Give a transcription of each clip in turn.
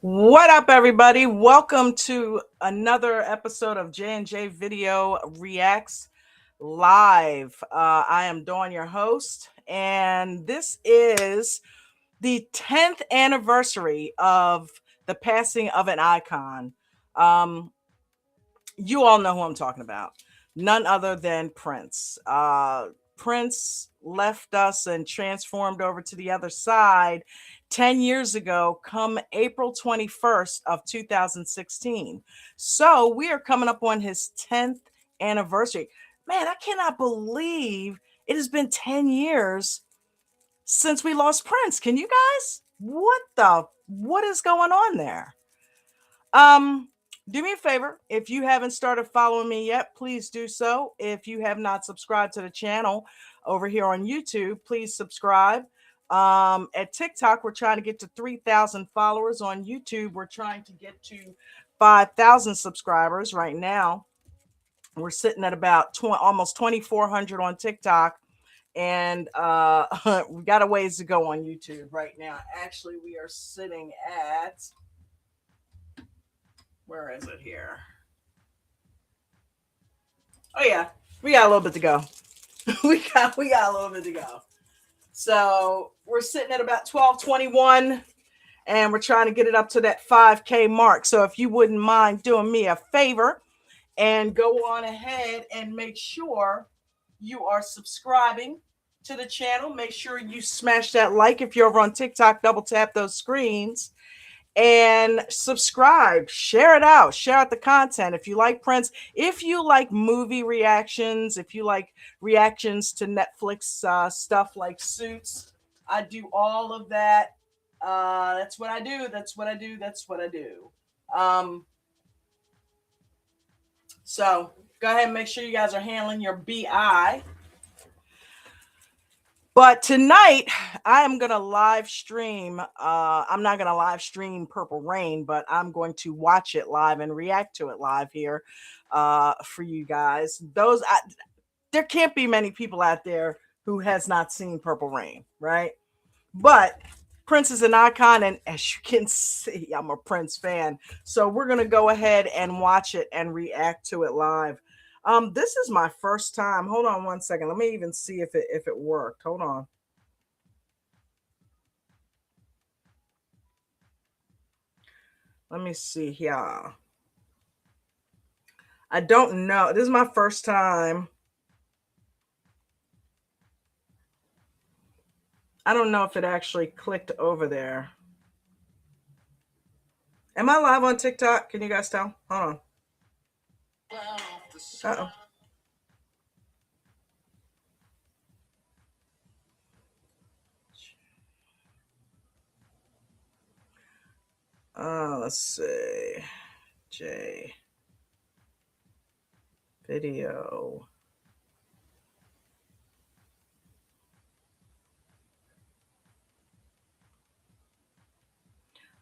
What up, everybody? Welcome to another episode of J&J Video Reacts Live. I am Dawn, your host, and this is the 10th anniversary of the passing of an icon. You all know who I'm talking about. None other than Prince. Prince left us and transformed over to the other side 10 years ago, come April 21st of 2016. So we are coming up on his 10th anniversary. Man, I cannot believe it has been 10 years since we lost Prince. Can you guys? What is going on there? Um, do me a favor. If you haven't started following me yet, please do so. If you have not subscribed to the channel over here on YouTube, please subscribe. At TikTok, we're trying to get to 3,000 followers. On YouTube, we're trying to get to 5,000 subscribers right now. We're sitting at about almost 2,400 on TikTok. And we got a ways to go on YouTube right now. Actually, we are sitting at, where is it here? Oh yeah, we got a little bit to go. we got a little bit to go. So we're sitting at about 1221, and we're trying to get it up to that 5K mark. So if you wouldn't mind doing me a favor and go on ahead and make sure you are subscribing to the channel. Make sure you smash that like. If you're over on TikTok, double tap those screens and subscribe. Share it out. Share out the content. If you like Prince, if you like movie reactions, if you like reactions to Netflix stuff like Suits, I do all of that. That's what I do. That's what I do. That's what I do. So go ahead and make sure you guys are handling your BI. But tonight, I am going to live stream. I'm not going to live stream Purple Rain, but I'm going to watch it live and react to it live here for you guys. There can't be many people out there who has not seen Purple Rain, right? But Prince is an icon, and as you can see, I'm a Prince fan. So we're going to go ahead and watch it and react to it live. This is my first time. Hold on one second. Let me even see if it worked. Hold on. Let me see here. I don't know. This is my first time. I don't know if it actually clicked over there. Am I live on TikTok? Can you guys tell? Hold on. Uh-oh. Let's see. J. Video.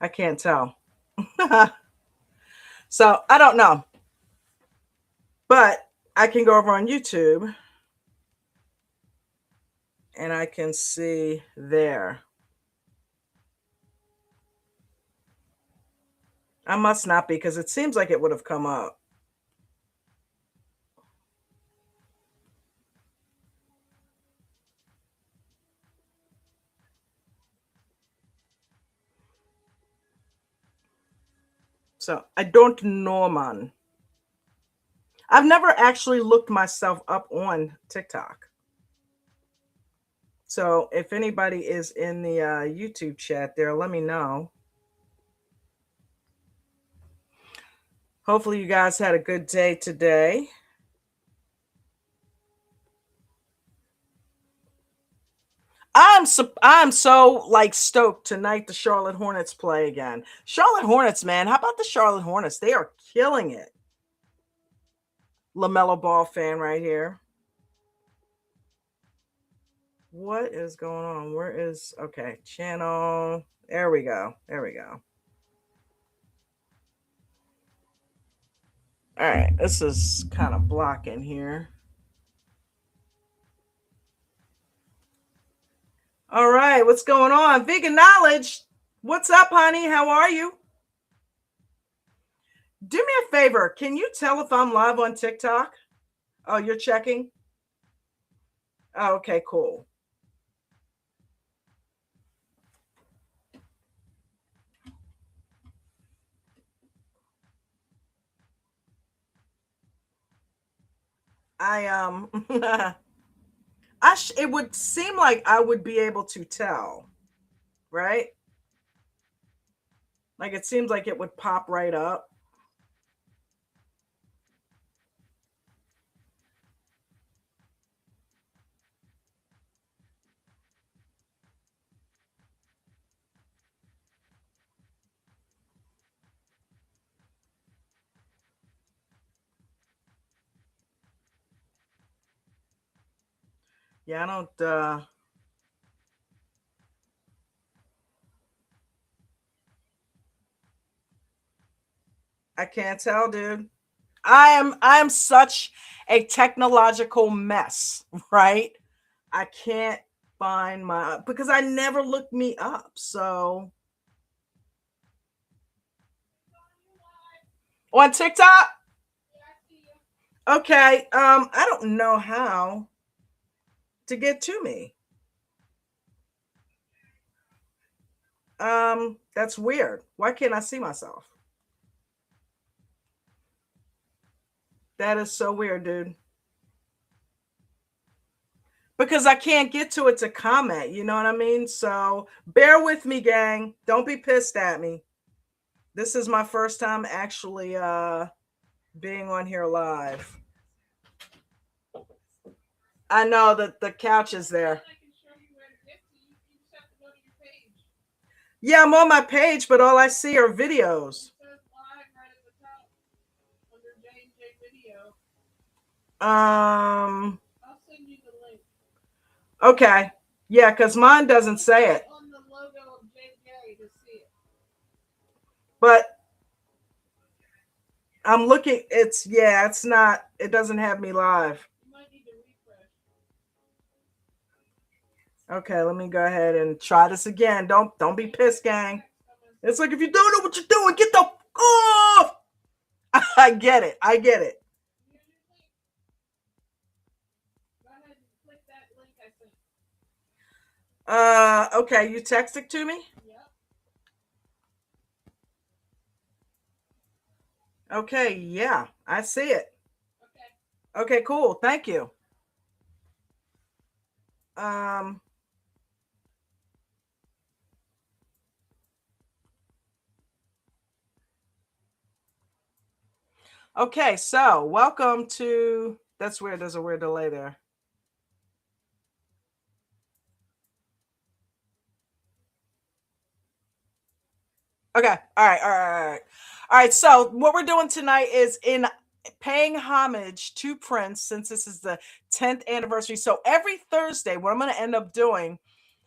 I can't tell. So I don't know. But I can go over on YouTube and I can see there. I must not be, because it seems like it would have come up. So I don't know, man. I've never actually looked myself up on TikTok. So if anybody is in the YouTube chat there, let me know. Hopefully you guys had a good day today. I'm so like stoked tonight the Charlotte Hornets play again. Charlotte Hornets, man. How about the Charlotte Hornets? They are killing it. LaMelo Ball fan right here. What is going on? Where is, okay, channel. There we go. There we go. All right, this is kind of blocking here. All right, what's going on? Vegan Knowledge, what's up, honey? How are you? Do me a favor. Can you tell if I'm live on TikTok? Oh, you're checking? Oh, okay, cool. I it would seem like I would be able to tell, right? Like it seems like it would pop right up. Yeah, I don't I can't tell, dude. I am such a technological mess, right? I can't find my because I never looked me up. So on TikTok, okay. I don't know how to get to me. That's weird. Why can't I see myself? That is so weird, dude. Because I can't get to it to comment, you know what I mean? So bear with me, gang. Don't be pissed at me. This is my first time actually being on here live. I know that the couch is there. Yeah, I'm on my page, but all I see are videos. Um. Okay. Yeah, because mine doesn't say it. But I'm looking. It's yeah. It's not. It doesn't have me live. Okay. Let me go ahead and try this again. Don't be pissed, gang. It's like if you don't know what you're doing, get the off. I get it. I get it. Okay. You text it to me. Okay. Yeah, I see it. Okay. Cool. Thank you. Um. Okay. So welcome to. That's weird. There's a weird delay there. Okay. All right. All right. All right. All right. So what we're doing tonight is in paying homage to Prince since this is the 10th anniversary. So every Thursday, what I'm going to end up doing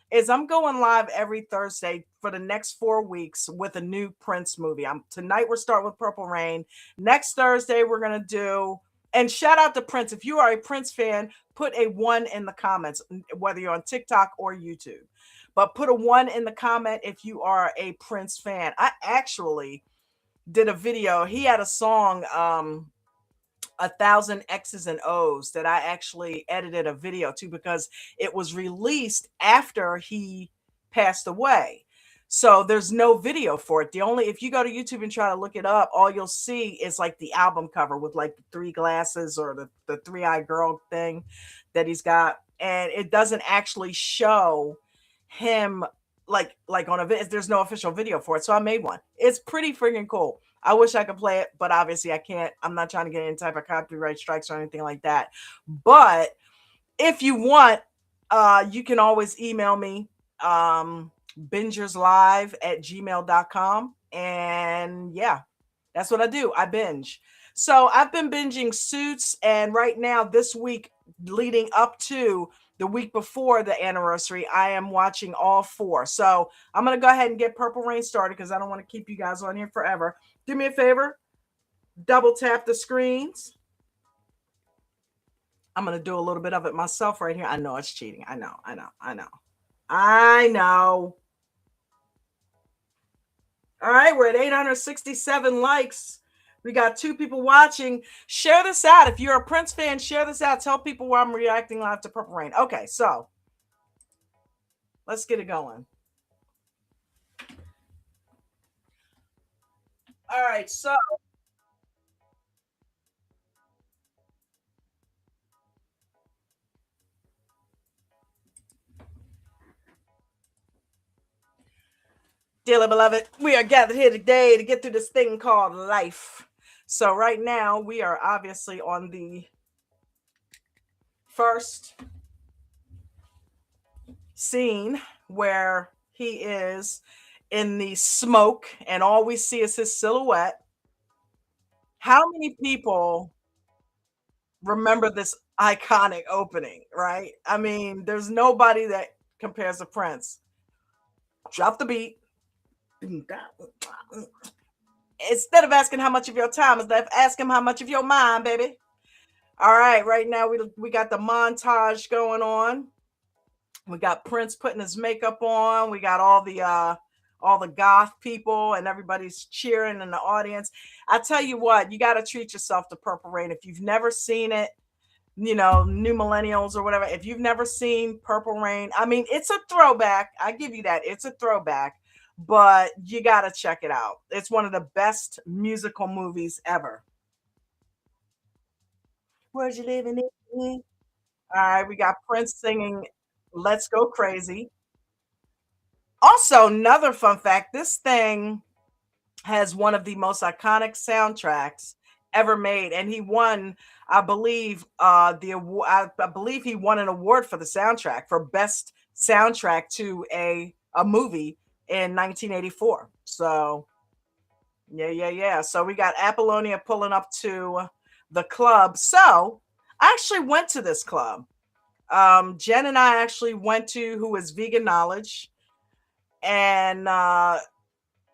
is I'm going live every Thursday for the next 4 weeks with a new Prince movie. Tonight we're starting with Purple Rain. Next Thursday we're gonna do and shout out to Prince. If you are a Prince fan, put a one in the comments, whether you're on TikTok or YouTube. But put a one in the comment if you are a Prince fan. I actually did a video. He had a song, a thousand X's and O's that I actually edited a video to because it was released after he passed away. So there's no video for it. The only if you go to YouTube and try to look it up, all you'll see is like the album cover with like the three glasses or the three-eyed girl thing that he's got. And it doesn't actually show him like on a video. There's no official video for it. So I made one. It's pretty freaking cool. I wish I could play it, but obviously I can't. I'm not trying to get any type of copyright strikes or anything like that. But if you want, you can always email me, bingerslive@gmail.com. And yeah, that's what I do. I binge. So I've been binging Suits, and right now, this week, leading up to the week before the anniversary, I am watching all four. So I'm gonna go ahead and get Purple Rain started because I don't want to keep you guys on here forever. Do me a favor, double tap the screens. I'm gonna do a little bit of it myself right here. I know it's cheating. I know. I know. I know. I know. All right, we're at 867 likes. We got two people watching. Share this out. If you're a Prince fan, share this out. Tell people where I'm reacting live to Purple Rain. Okay, so let's get it going. All right, so dearly beloved, we are gathered here today to get through this thing called life. So right now we are obviously on the first scene where he is in the smoke and all we see is his silhouette. How many people remember this iconic opening, right? I mean, there's nobody that compares to Prince. Drop the beat. Instead of asking how much of your time is left, ask him how much of your mind, baby. All right, right now we got the montage going on. We got Prince putting his makeup on. We got all the goth people and everybody's cheering in the audience. I tell you what, you got to treat yourself to Purple Rain. If you've never seen it, new millennials or whatever, if you've never seen Purple Rain, I mean, it's a throwback. I give you that. It's a throwback, but you got to check it out. It's one of the best musical movies ever. Where's you living in? All right, we got Prince singing Let's Go Crazy. Also, another fun fact, this thing has one of the most iconic soundtracks ever made, and he won, I believe, the award. I believe he won an award for the soundtrack for best soundtrack to a movie in 1984. So yeah, yeah, yeah. So we got Apollonia pulling up to the club. So I actually went to this club. Jen and I actually went to who is Vegan Knowledge, and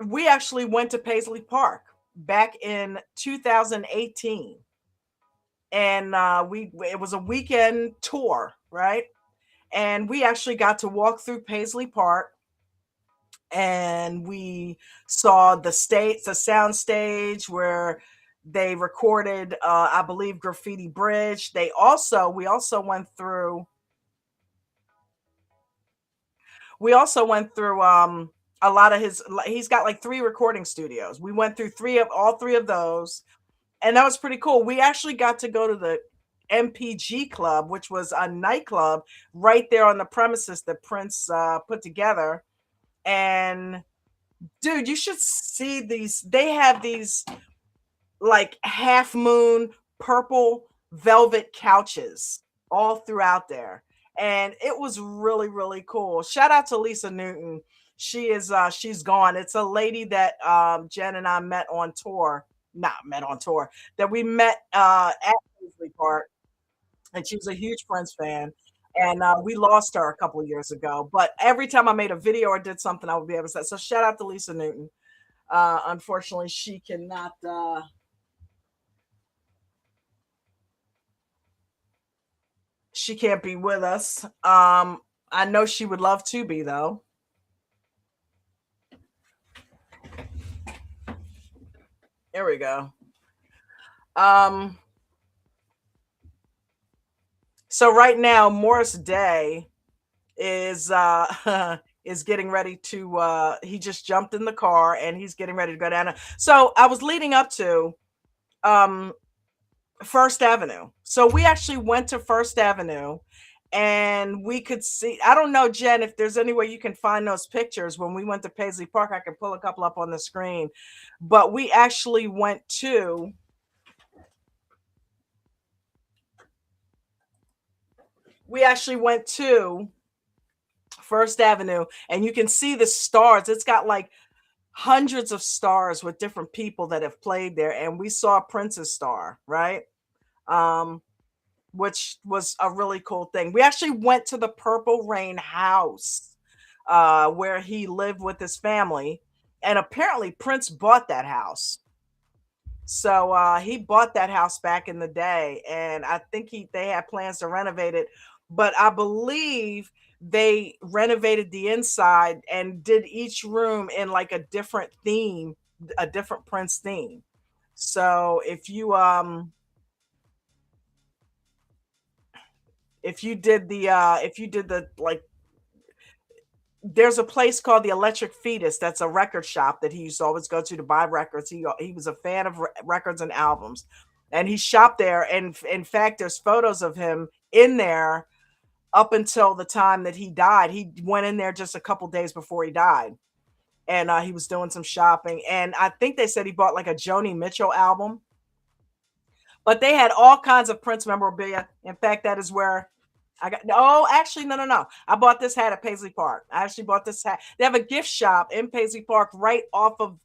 we actually went to Paisley Park back in 2018, and we it was a weekend tour, right? And we actually got to walk through Paisley Park, and we saw the sound stage where they recorded, I believe, Graffiti Bridge. We also went through a lot of he's got like three recording studios. We went through all three of those, and that was pretty cool. We actually got to go to the MPG Club, which was a nightclub right there on the premises that Prince put together. And dude, you should see these. They have these like half moon purple velvet couches all throughout there, and it was really really cool. Shout out to Lisa Newton. She's gone. It's a lady that Jen and I met on tour, not met on tour, that we met at Paisley Park, and she was a huge Prince fan, and we lost her a couple of years ago, but every time I made a video or did something I would be able to say. So shout out to Lisa Newton. Unfortunately she cannot she can't be with us. I know she would love to be though. There we go. Um, so right now, Morris Day is is getting ready to he just jumped in the car and he's getting ready to go down. So I was leading up to um First Avenue. So we actually went to First Avenue and we could see, I don't know, Jen, if there's any way you can find those pictures when we went to Paisley Park. I can pull a couple up on the screen. But we actually went to First Avenue, and you can see the stars. It's got like hundreds of stars with different people that have played there, and we saw Prince's star, right? Um, which was a really cool thing. We actually went to the Purple Rain house where he lived with his family, and apparently Prince bought that house. So he bought that house back in the day, and I think they had plans to renovate it, but I believe they renovated the inside and did each room in like a different theme, a different Prince theme. So if you did the like there's a place called the Electric Fetus that's a record shop that he used to always go to buy records. He was a fan of records and albums, and he shopped there. And in fact, there's photos of him in there up until the time that he died. He went in there just a couple days before he died, and he was doing some shopping. And I think they said he bought like a Joni Mitchell album, but they had all kinds of Prince memorabilia. In fact, that is where I got. Oh, actually, no, no, no. I bought this hat at Paisley Park. I actually bought this hat. They have a gift shop in Paisley Park right off of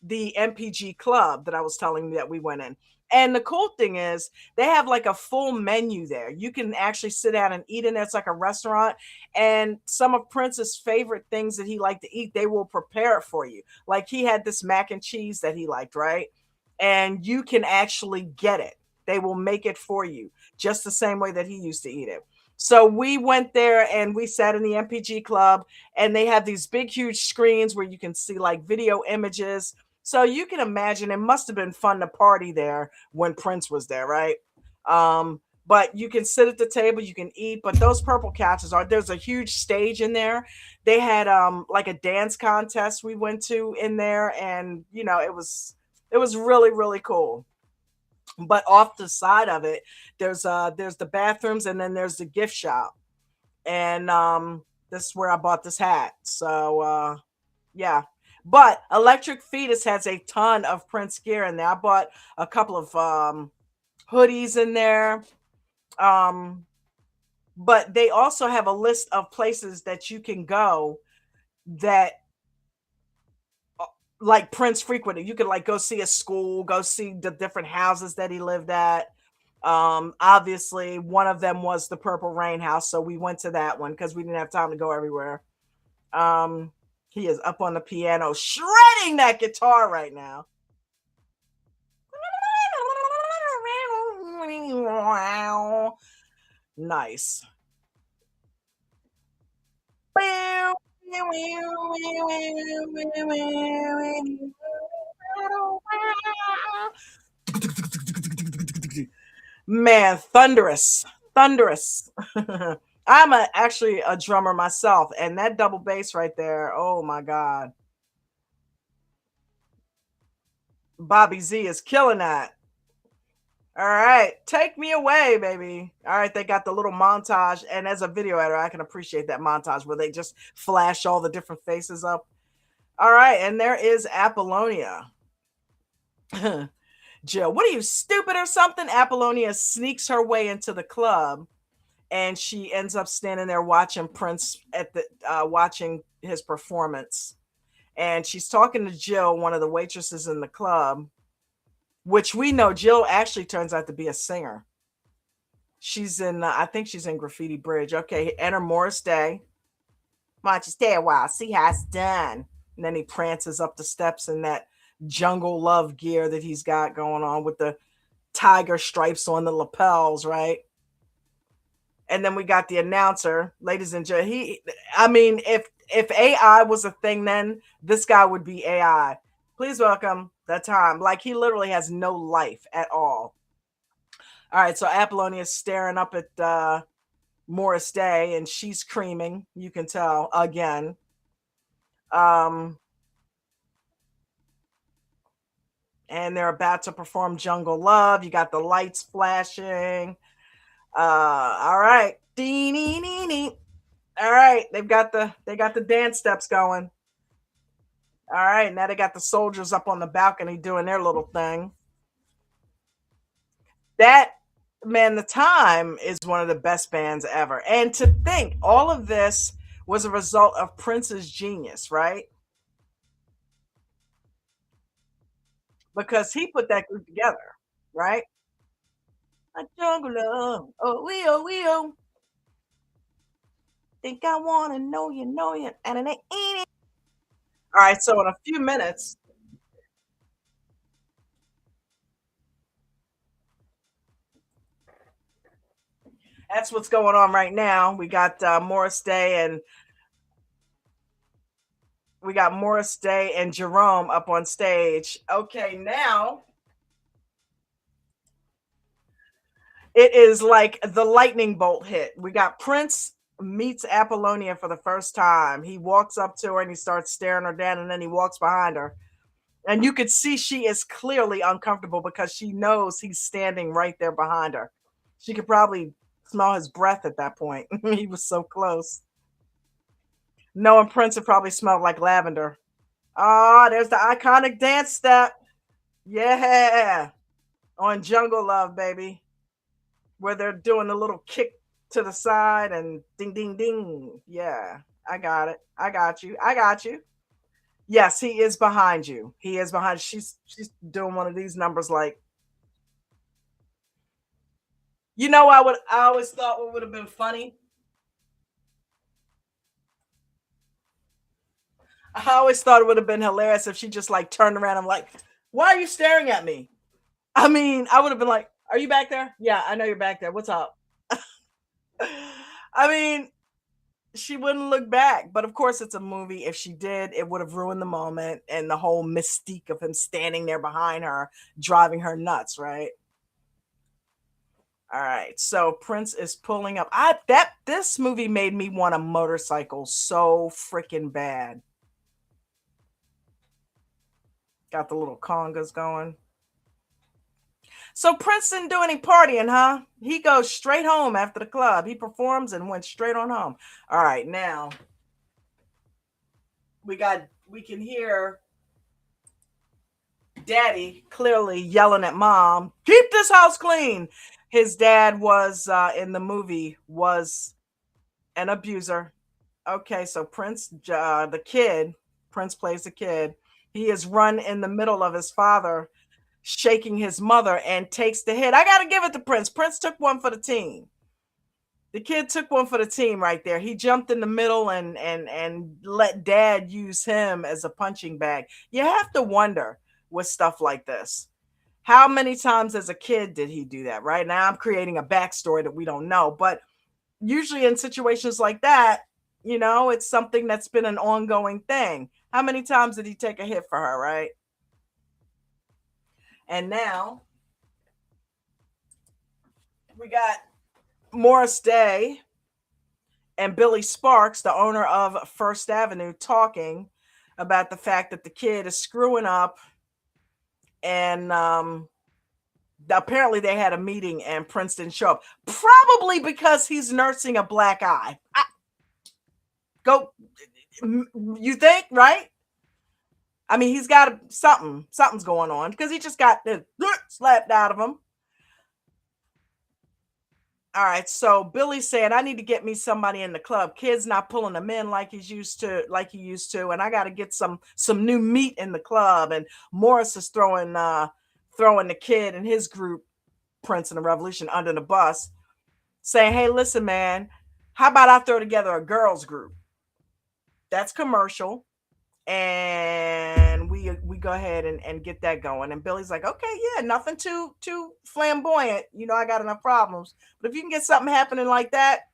the MPG club that I was telling you that we went in. And the cool thing is they have like a full menu there. You can actually sit down and eat in there. It's like a restaurant. And some of Prince's favorite things that he liked to eat, they will prepare it for you. Like he had this mac and cheese that he liked, right? And you can actually get it. They will make it for you just the same way that he used to eat it. So we went there and we sat in the MPG club, and they have these big, huge screens where you can see like video images. So you can imagine it must have been fun to party there when Prince was there, right? But you can sit at the table, you can eat, but those purple couches are there's a huge stage in there. They had like a dance contest we went to in there, and it was really, really cool. But off the side of it, there's the bathrooms, and then there's the gift shop. And this is where I bought this hat. So yeah. But Electric Fetus has a ton of Prince gear in there. I bought a couple of hoodies in there. Um but they also have a list of places that you can go that like Prince frequented. You could like go see a school, go see the different houses that he lived at. Obviously, one of them was the Purple Rain house, so we went to that one because we didn't have time to go everywhere. Um, he is up on the piano, shredding that guitar right now. Nice. Man, thunderous, thunderous. Actually a drummer myself, and that double bass right there. Oh my god, Bobby Z is killing that. All right, take me away, baby. All right, they got the little montage, and as a video editor, I can appreciate that montage where they just flash all the different faces up. All right, and there is Apollonia. Jill, what are you, stupid or something? Apollonia sneaks her way into the club, and she ends up standing there watching Prince at the watching his performance. And she's talking to Jill, one of the waitresses in the club, which we know Jill actually turns out to be a singer. She's in, I think she's in Graffiti Bridge. Okay, enter Morris Day. Why don't you stay a while? See how it's done. And then he prances up the steps in that jungle love gear that he's got going on with the tiger stripes on the lapels, right? And then we got the announcer, ladies and gentlemen. I mean, if AI was a thing, then this guy would be AI. Please welcome the time. Like he literally has no life at all. All right, so Apollonia is staring up at Morris Day, and she's creaming. You can tell again. Um, and they're about to perform Jungle Love. You got the lights flashing. All right. All right, they got the dance steps going. All right, now they got the soldiers up on the balcony doing their little thing. That man, the time is one of the best bands ever. And to think all of this was a result of Prince's genius, right? Because he put that group together, right? A jungle love. Oh, we, oh. Think I want to know you. And it ain't it. All right, so in a few minutes, that's what's going on right now. We got Morris Day and Jerome up on stage. Okay, now It is like the lightning bolt hit. We got Prince meets Apollonia for the first time. He walks up to her and he starts staring her down, and then he walks behind her. And you could see she is clearly uncomfortable because she knows he's standing right there behind her. She could probably smell his breath at that point. He was so close. Knowing Prince, it probably smelled like lavender. Ah, there's the iconic dance step. Yeah. On Jungle Love, baby, where they're doing a little kick to the side and ding, ding, ding. Yeah, I got it. I got you. I got you. Yes, he is behind you. He is behind. She's doing one of these numbers like, I always thought what would have been funny. I always thought it would have been hilarious if she just like turned around and like, why are you staring at me? I mean, I would have been like, are you back there? Yeah, I know you're back there. What's up? I mean, she wouldn't look back. But of course, it's a movie. If she did, it would have ruined the moment and the whole mystique of him standing there behind her, driving her nuts, right? All right. So Prince is pulling up. I that This movie made me want a motorcycle so freaking bad. Got the little congas going. So Prince didn't do any partying, huh? He goes straight home after the club. He performs and went straight on home. All right, now we can hear Daddy clearly yelling at Mom, "Keep this house clean." His dad was in the movie was an abuser. Okay, so the kid, Prince plays the kid. He is run in the middle of his father shaking his mother and takes the hit. I got to give it to Prince. Prince took one for the team. The kid took one for the team right there. He jumped in the middle and let dad use him as a punching bag. You have to wonder with stuff like this. How many times as a kid did he do that? Right now, I'm creating a backstory that we don't know, but usually in situations like that, it's something that's been an ongoing thing. How many times did he take a hit for her, right? And now we got Morris Day and Billy Sparks, the owner of First Avenue, talking about the fact that the kid is screwing up. And apparently they had a meeting and Prince didn't show up. Probably because he's nursing a black eye. Go, you think, right? I mean, he's got something's going on because he just got this slapped out of him. All right, so Billy's saying I need to get me somebody in the club. Kid's not pulling them in like he used to, and I got to get some new meat in the club. And Morris is throwing the kid and his group, Prince and the Revolution, under the bus, saying, "Hey, listen, man, how about I throw together a girls group? That's commercial, and we go ahead and get that going." And Billy's like, "Okay, yeah, nothing too flamboyant. I got enough problems, but if you can get something happening like that,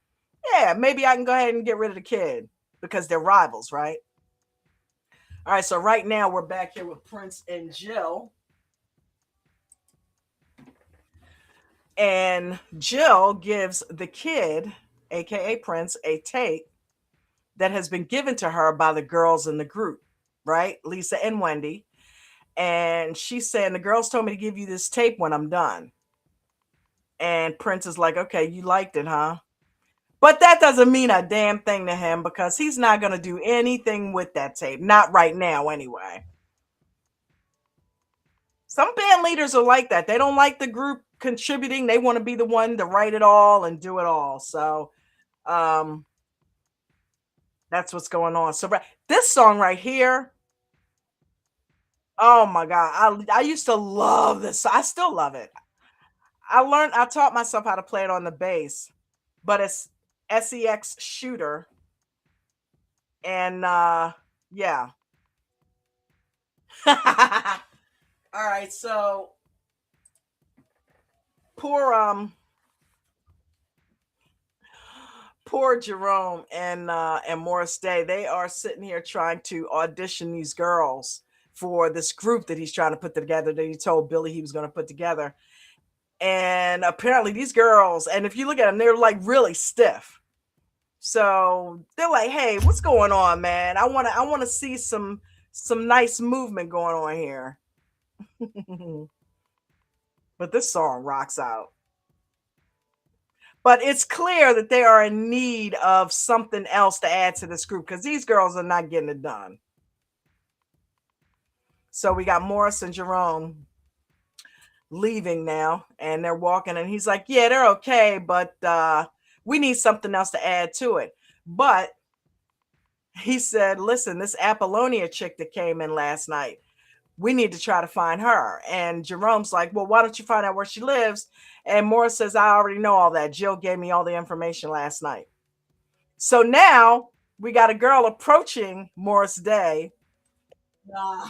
yeah, maybe I can go ahead and get rid of the kid because they're rivals, right?" All right, so right now we're back here with Prince and Jill, and Jill gives the kid, aka Prince, a tape that has been given to her by the girls in the group, right? Lisa and Wendy. And she's saying, the girls told me to give you this tape when I'm done. And Prince is like, okay, you liked it, huh? But that doesn't mean a damn thing to him because he's not going to do anything with that tape. Not right now, anyway. Some band leaders are like that. They don't like the group contributing. They want to be the one to write it all and do it all. So um, that's what's going on. So this song right here, oh my God. I used to love this. I still love it. I taught myself how to play it on the bass, but it's SEX shooter. And yeah. All right, so poor poor Jerome and Morris Day, they are sitting here trying to audition these girls for this group that he's trying to put together that he told Billy he was going to put together. And apparently these girls, and if you look at them, they're like really stiff. So they're like, "Hey, what's going on, man? I want to see some nice movement going on here." But this song rocks out. But it's clear that they are in need of something else to add to this group because these girls are not getting it done. So we got Morris and Jerome leaving now, and they're walking, and he's like, "Yeah, they're okay, but we need something else to add to it." But he said, "Listen, this Apollonia chick that came in last night, we need to try to find her." And Jerome's like, "Well, why don't you find out where she lives?" And Morris says, "I already know all that. Jill gave me all the information last night." So now we got a girl approaching Morris Day. Uh,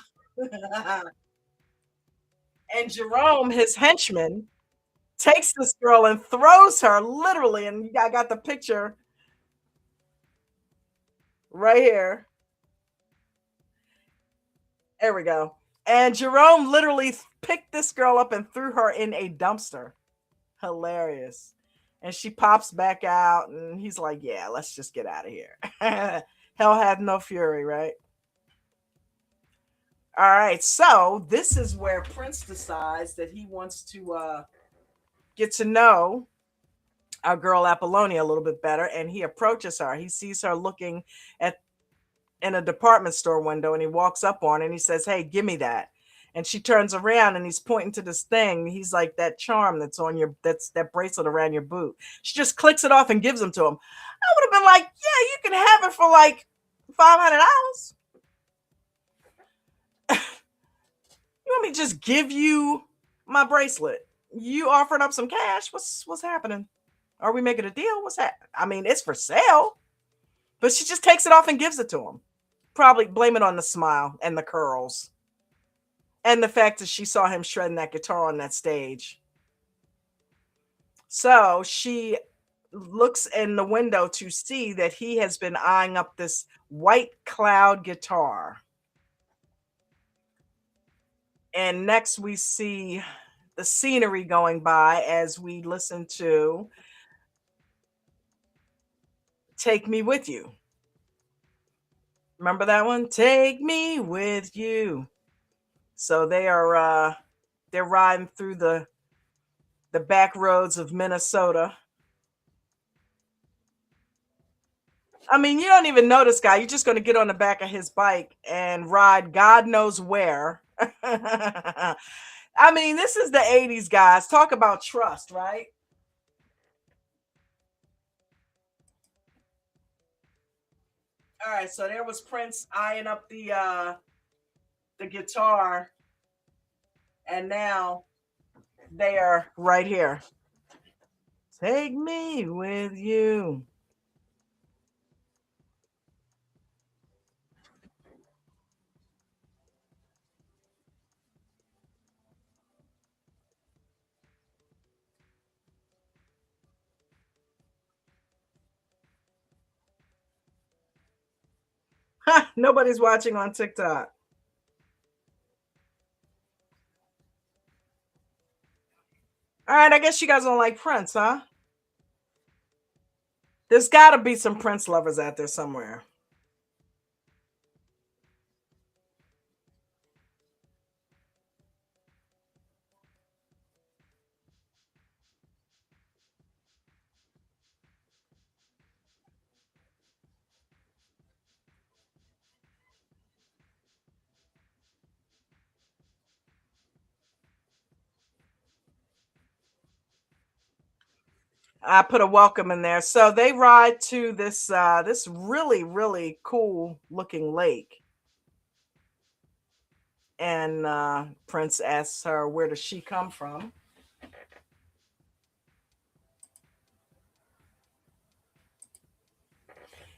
and Jerome, his henchman, takes this girl and throws her literally. And I got the picture right here. There we go. And Jerome literally picked this girl up and threw her in a dumpster. Hilarious. And she pops back out, and he's like, "Yeah, let's just get out of here." Hell had no fury, right? All right. So this is where Prince decides that he wants to get to know our girl Apollonia a little bit better, and he approaches her. He sees her looking at in a department store window, and he walks up on her and he says, "Hey, give me that." And she turns around and he's pointing to this thing. He's like, "That charm that's on your, that's that bracelet around your boot." She just clicks it off and gives him to him. I would have been like, "Yeah, you can have it for like $500. You want me to just give you my bracelet? You offering up some cash? What's happening? Are we making a deal? What's that? I mean, it's for sale." But she just takes it off and gives it to him. Probably blame it on the smile and the curls and the fact that she saw him shredding that guitar on that stage. So she looks in the window to see that he has been eyeing up this white cloud guitar. And next we see the scenery going by as we listen to Take Me With You. Remember that one? Take me with you. So they're riding through the back roads of Minnesota. I mean, you don't even know this guy. You're just going to get on the back of his bike and ride God knows where. I mean, this is the 80s, guys. Talk about trust, right? All right, so there was Prince eyeing up the guitar, and now they are right here. Take me with you. Nobody's watching on TikTok. All right, I guess you guys don't like Prince, huh? There's got to be some Prince lovers out there somewhere. I put a welcome in there. So they ride to this really really cool looking lake, and Prince asks her where does she come from,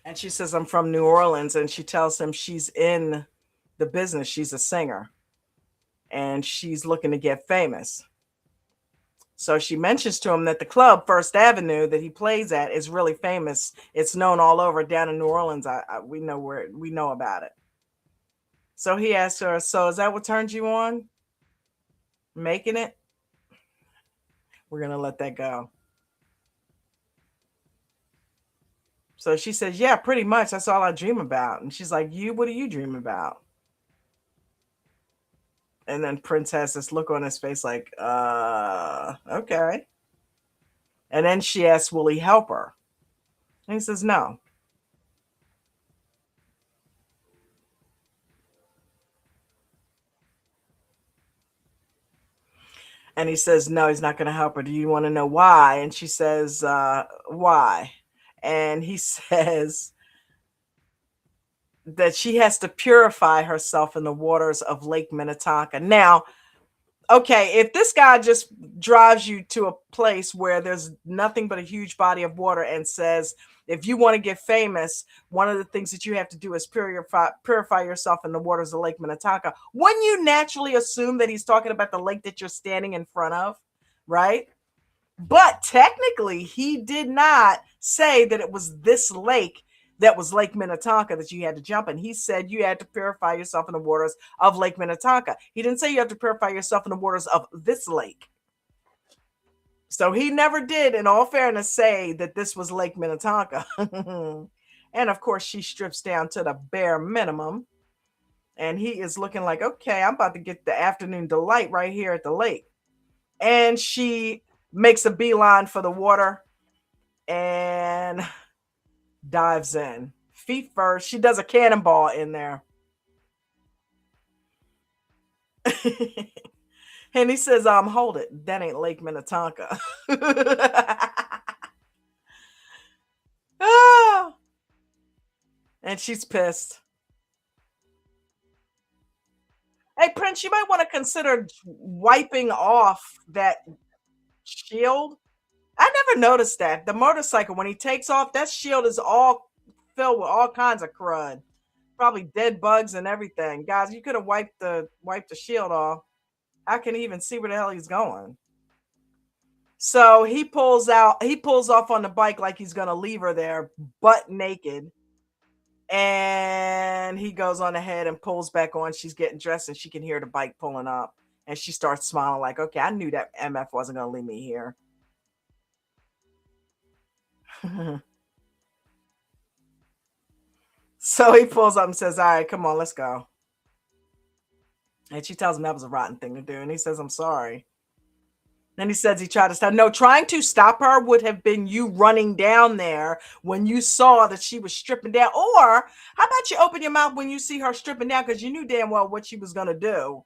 and she says I'm from New Orleans, and she tells him she's in the business. She's a singer, and she's looking to get famous. So she mentions to him that the club First Avenue that he plays at is really famous. It's known all over down in New Orleans. We know where we know about it. So he asked her, "So is that what turned you on? Making it? We're gonna let that go. So she says, yeah, pretty much. That's all I dream about. And she's like, you, what do you dream about? And then Prince has this look on his face like, okay. And then she asks, will he help her? And he says, no. And he says, no, he's not going to help her. Do you want to know why? And she says, why? And he says that she has to purify herself in the waters of Lake Minnetonka. Now, okay, if this guy just drives you to a place where there's nothing but a huge body of water and says, if you want to get famous, one of the things that you have to do is purify yourself in the waters of Lake Minnetonka, wouldn't you naturally assume that he's talking about the lake that you're standing in front of, right? But technically, he did not say that it was this lake that was Lake Minnetonka that you had to jump in. He said you had to purify yourself in the waters of Lake Minnetonka. He didn't say you have to purify yourself in the waters of this lake. So he never did, in all fairness, say that this was Lake Minnetonka. And of course, she strips down to the bare minimum. And he is looking like, okay, I'm about to get the afternoon delight right here at the lake. And she makes a beeline for the water and dives in. Feet first. She does a cannonball in there. And he says, hold it. That ain't Lake Minnetonka. Ah! And she's pissed. Hey, Prince, you might want to consider wiping off that shield. I never noticed that. The motorcycle, when he takes off, that shield is all filled with all kinds of crud. Probably dead bugs and everything. Guys, you could have wiped the shield off. I can even see where the hell he's going. So he pulls off on the bike like he's gonna leave her there, butt naked. And he goes on ahead and pulls back on. She's getting dressed and she can hear the bike pulling up. And she starts smiling like, okay, I knew that MF wasn't gonna leave me here. So he pulls up and says, all right, come on, let's go. And she tells him that was a rotten thing to do. And he says, I'm sorry. Then he says he tried to stop. No, trying to stop her would have been you running down there when you saw that she was stripping down. Or how about you open your mouth when you see her stripping down because you knew damn well what she was going to do.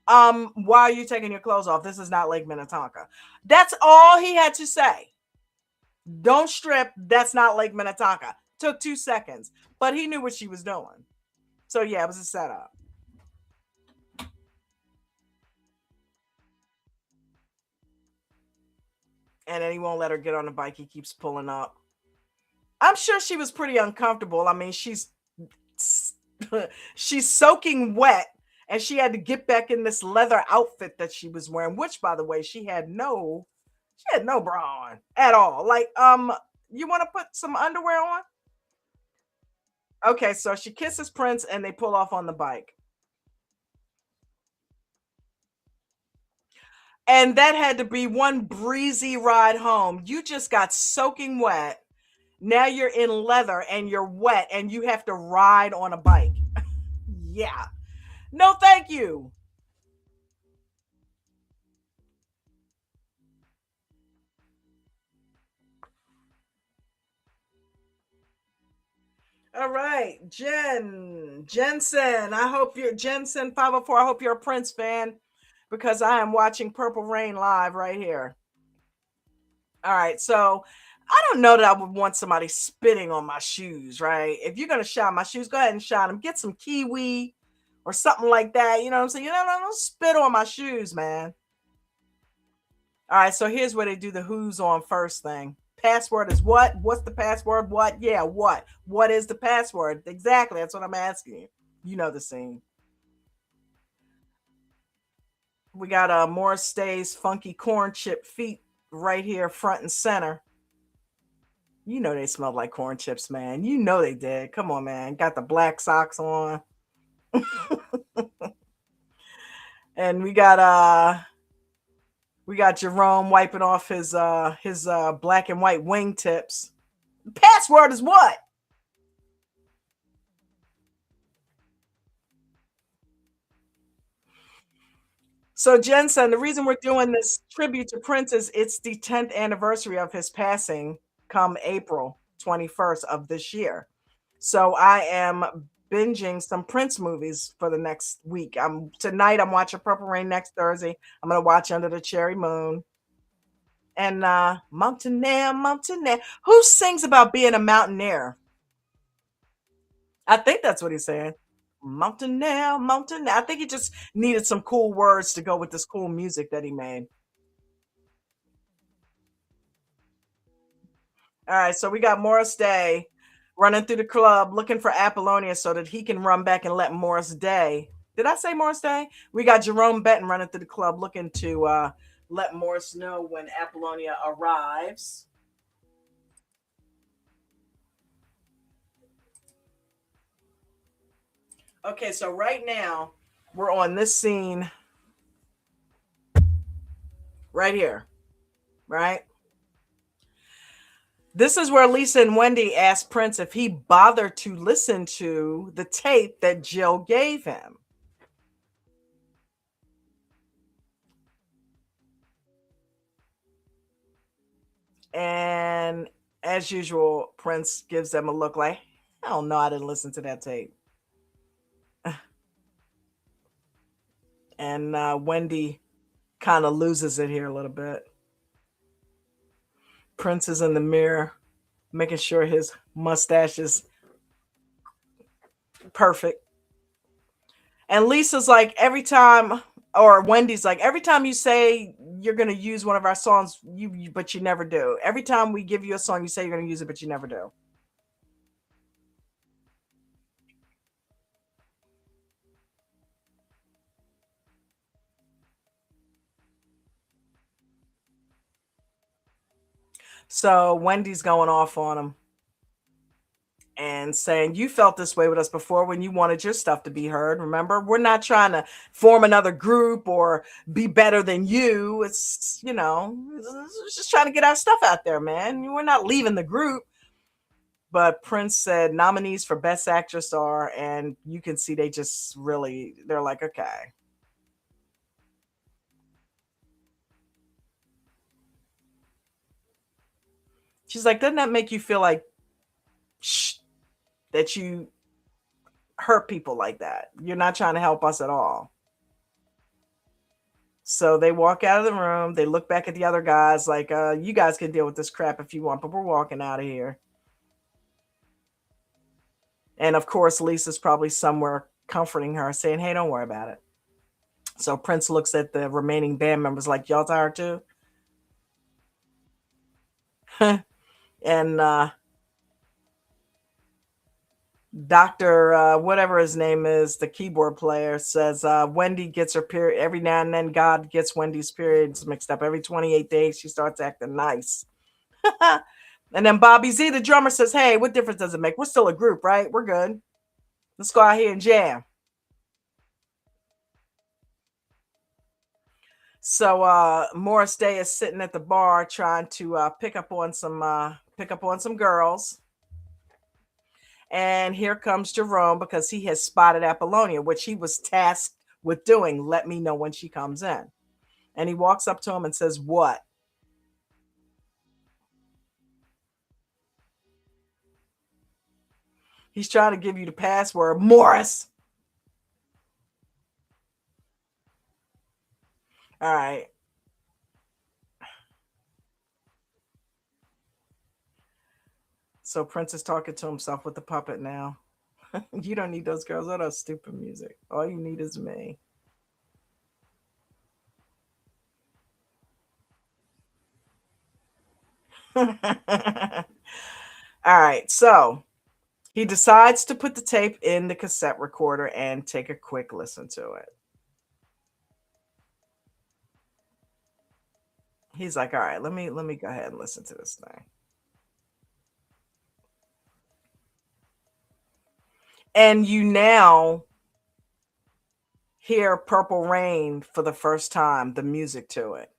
Why are you taking your clothes off? This is not Lake Minnetonka. That's all he had to say. Don't strip. That's not Lake Minnetonka. Took 2 seconds, but he knew what she was doing. So yeah, it was a setup. And then he won't let her get on the bike. He keeps pulling up. I'm sure she was pretty uncomfortable. I mean, she's she's soaking wet and she had to get back in this leather outfit that she was wearing, which by the way, she had no bra on at all. Like, you want to put some underwear on? Okay, so she kisses Prince and they pull off on the bike. And that had to be one breezy ride home. You just got soaking wet. Now you're in leather and you're wet and you have to ride on a bike. Yeah. No, thank you. All right, Jensen. I hope you're Jensen 504. I hope you're a Prince fan because I am watching Purple Rain live right here. All right, so I don't know that I would want somebody spitting on my shoes, right? If you're gonna shine my shoes, go ahead and shine them. Get some kiwi or something like that. You know what I'm saying? You know, don't spit on my shoes, man. All right, so here's where they do the who's on first thing. Password is what? What's the password? What? Yeah, what? What is the password? Exactly. That's what I'm asking you. You know the scene. We got Morris Stay's funky corn chip feet right here, front and center. You know they smelled like corn chips, man. You know they did. Come on, man. Got the black socks on. And we got We got Jerome wiping off his black and white wingtips. Password is what? So Jensen, the reason we're doing this tribute to Prince is it's the 10th anniversary of his passing come April 21st of this year. So I am binging some Prince movies for the next week. Tonight I'm watching Purple Rain, next Thursday I'm gonna watch Under the Cherry Moon. And Mountaineer, Mountaineer. Who sings about being a mountaineer? I think that's what he's saying. Mountaineer, Mountaineer. I think he just needed some cool words to go with this cool music that he made. All right, so we got Morris Day running through the club looking for Apollonia so that he can run back and let Morris Day. Did I say Morris Day? We got Jerome Benton running through the club looking to let Morris know when Apollonia arrives. Okay, so right now we're on this scene right here, right? This is where Lisa and Wendy asked Prince if he bothered to listen to the tape that Jill gave him. And as usual, Prince gives them a look like, hell no, I didn't listen to that tape. And Wendy kind of loses it here a little bit. Prince is in the mirror, making sure his mustache is perfect. And Lisa's like, every time, or Wendy's like, every time you say you're going to use one of our songs, but you never do. Every time we give you a song, you say you're going to use it, but you never do. So Wendy's going off on him and saying, you felt this way with us before when you wanted your stuff to be heard. Remember, we're not trying to form another group or be better than you. It's, it's just trying to get our stuff out there, man. We're not leaving the group. But Prince said nominees for Best Actress are, and you can see they just really, they're like, okay. She's like, doesn't that make you feel like that you hurt people like that? You're not trying to help us at all. So they walk out of the room. They look back at the other guys like, you guys can deal with this crap if you want, but we're walking out of here. And of course, Lisa's probably somewhere comforting her, saying, hey, don't worry about it. So Prince looks at the remaining band members like, y'all tired too? And Dr. Whatever his name is, the keyboard player, says Wendy gets her period every now and then. God gets Wendy's periods mixed up. Every 28 days, she starts acting nice. And then Bobby Z, the drummer, says, hey, what difference does it make? We're still a group, right? We're good. Let's go out here and jam. So Morris Day is sitting at the bar trying to pick up on some girls. And here comes Jerome because he has spotted Apollonia, which he was tasked with doing. Let me know when she comes in. And he walks up to him and says, what? He's trying to give you the password, Morris. All right. So Prince is talking to himself with the puppet now. You don't need those girls or that stupid music. All you need is me. All right. So he decides to put the tape in the cassette recorder and take a quick listen to it. He's like, all right, let me go ahead and listen to this thing. And you now hear Purple Rain for the first time, the music to it.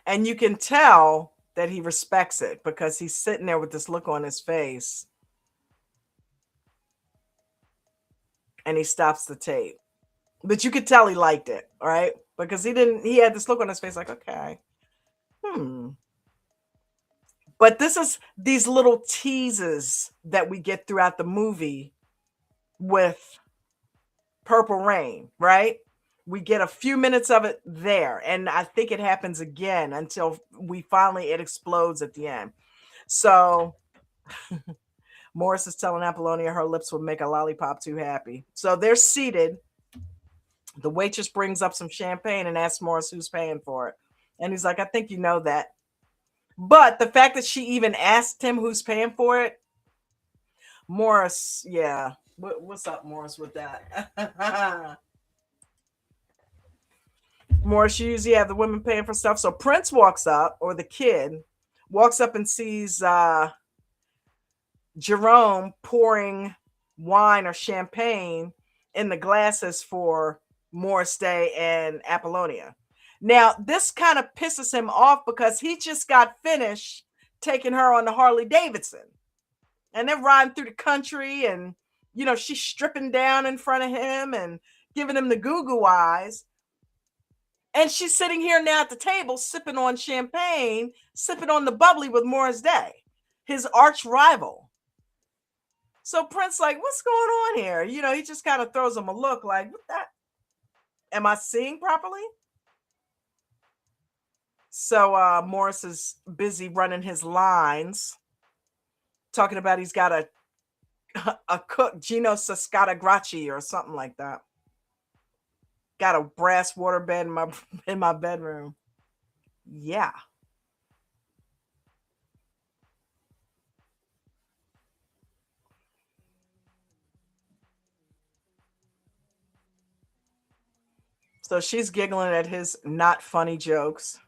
And you can tell that he respects it because he's sitting there with this look on his face and he stops the tape. But you could tell he liked it, right? Because he had this look on his face like, okay, hmm. But this is these little teases that we get throughout the movie with Purple Rain, right? We get a few minutes of it there, and I think it happens again until we finally it explodes at the end. So Morris is telling Apollonia her lips would make a lollipop too happy. So they're seated. The waitress brings up some champagne and asks Morris who's paying for it. And he's like, I think you know that. But the fact that she even asked him who's paying for it, Morris, yeah. What's up, Morris, with that? Morris, you usually have the women paying for stuff. So Prince walks up, or the kid walks up and sees Jerome pouring wine or champagne in the glasses for Morris Day and Apollonia. Now, this kind of pisses him off because he just got finished taking her on the Harley Davidson. And they're riding through the country, and she's stripping down in front of him and giving him the goo goo eyes. And she's sitting here now at the table sipping on champagne, sipping on the bubbly with Morris Day, his arch rival. So Prince, like, what's going on here? He just kind of throws him a look like, what that? Am I seeing properly? So Morris is busy running his lines, talking about he's got a cook, Gino Sascatagraci or something like that. Got a brass waterbed in my bedroom. Yeah. So she's giggling at his not funny jokes.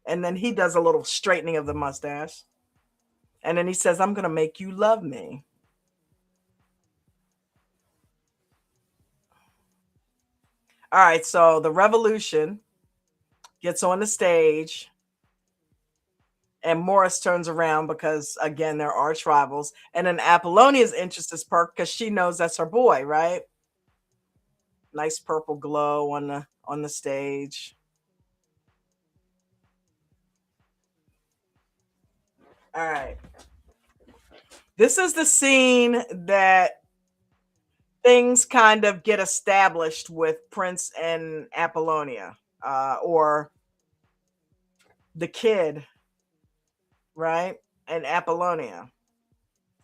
And then he does a little straightening of the mustache. And then he says, I'm going to make you love me. All right. So the revolution gets on the stage. And Morris turns around because, again, they're arch rivals. And then Apollonia's interest is perked because she knows that's her boy, right? Nice purple glow on the stage. All right. This is the scene that things kind of get established with Prince and Apollonia, or the kid, right? And Apollonia.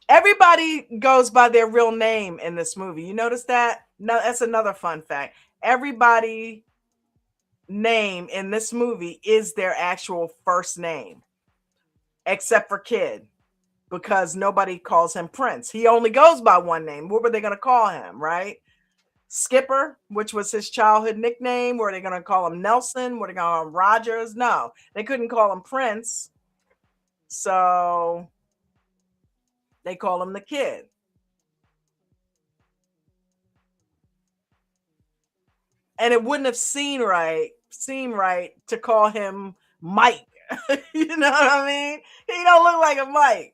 Everybody goes by their real name in this movie. You notice that? No, that's another fun fact. Everybody name in this movie is their actual first name, except for Kid, because nobody calls him Prince. He only goes by one name. What were they going to call him, right? Skipper, which was his childhood nickname. Were they going to call him Nelson? Were they going to call him Rogers? No, they couldn't call him Prince. So they call him the Kid. And it wouldn't have seemed right to call him Mike. You know what I mean? He don't look like a Mike.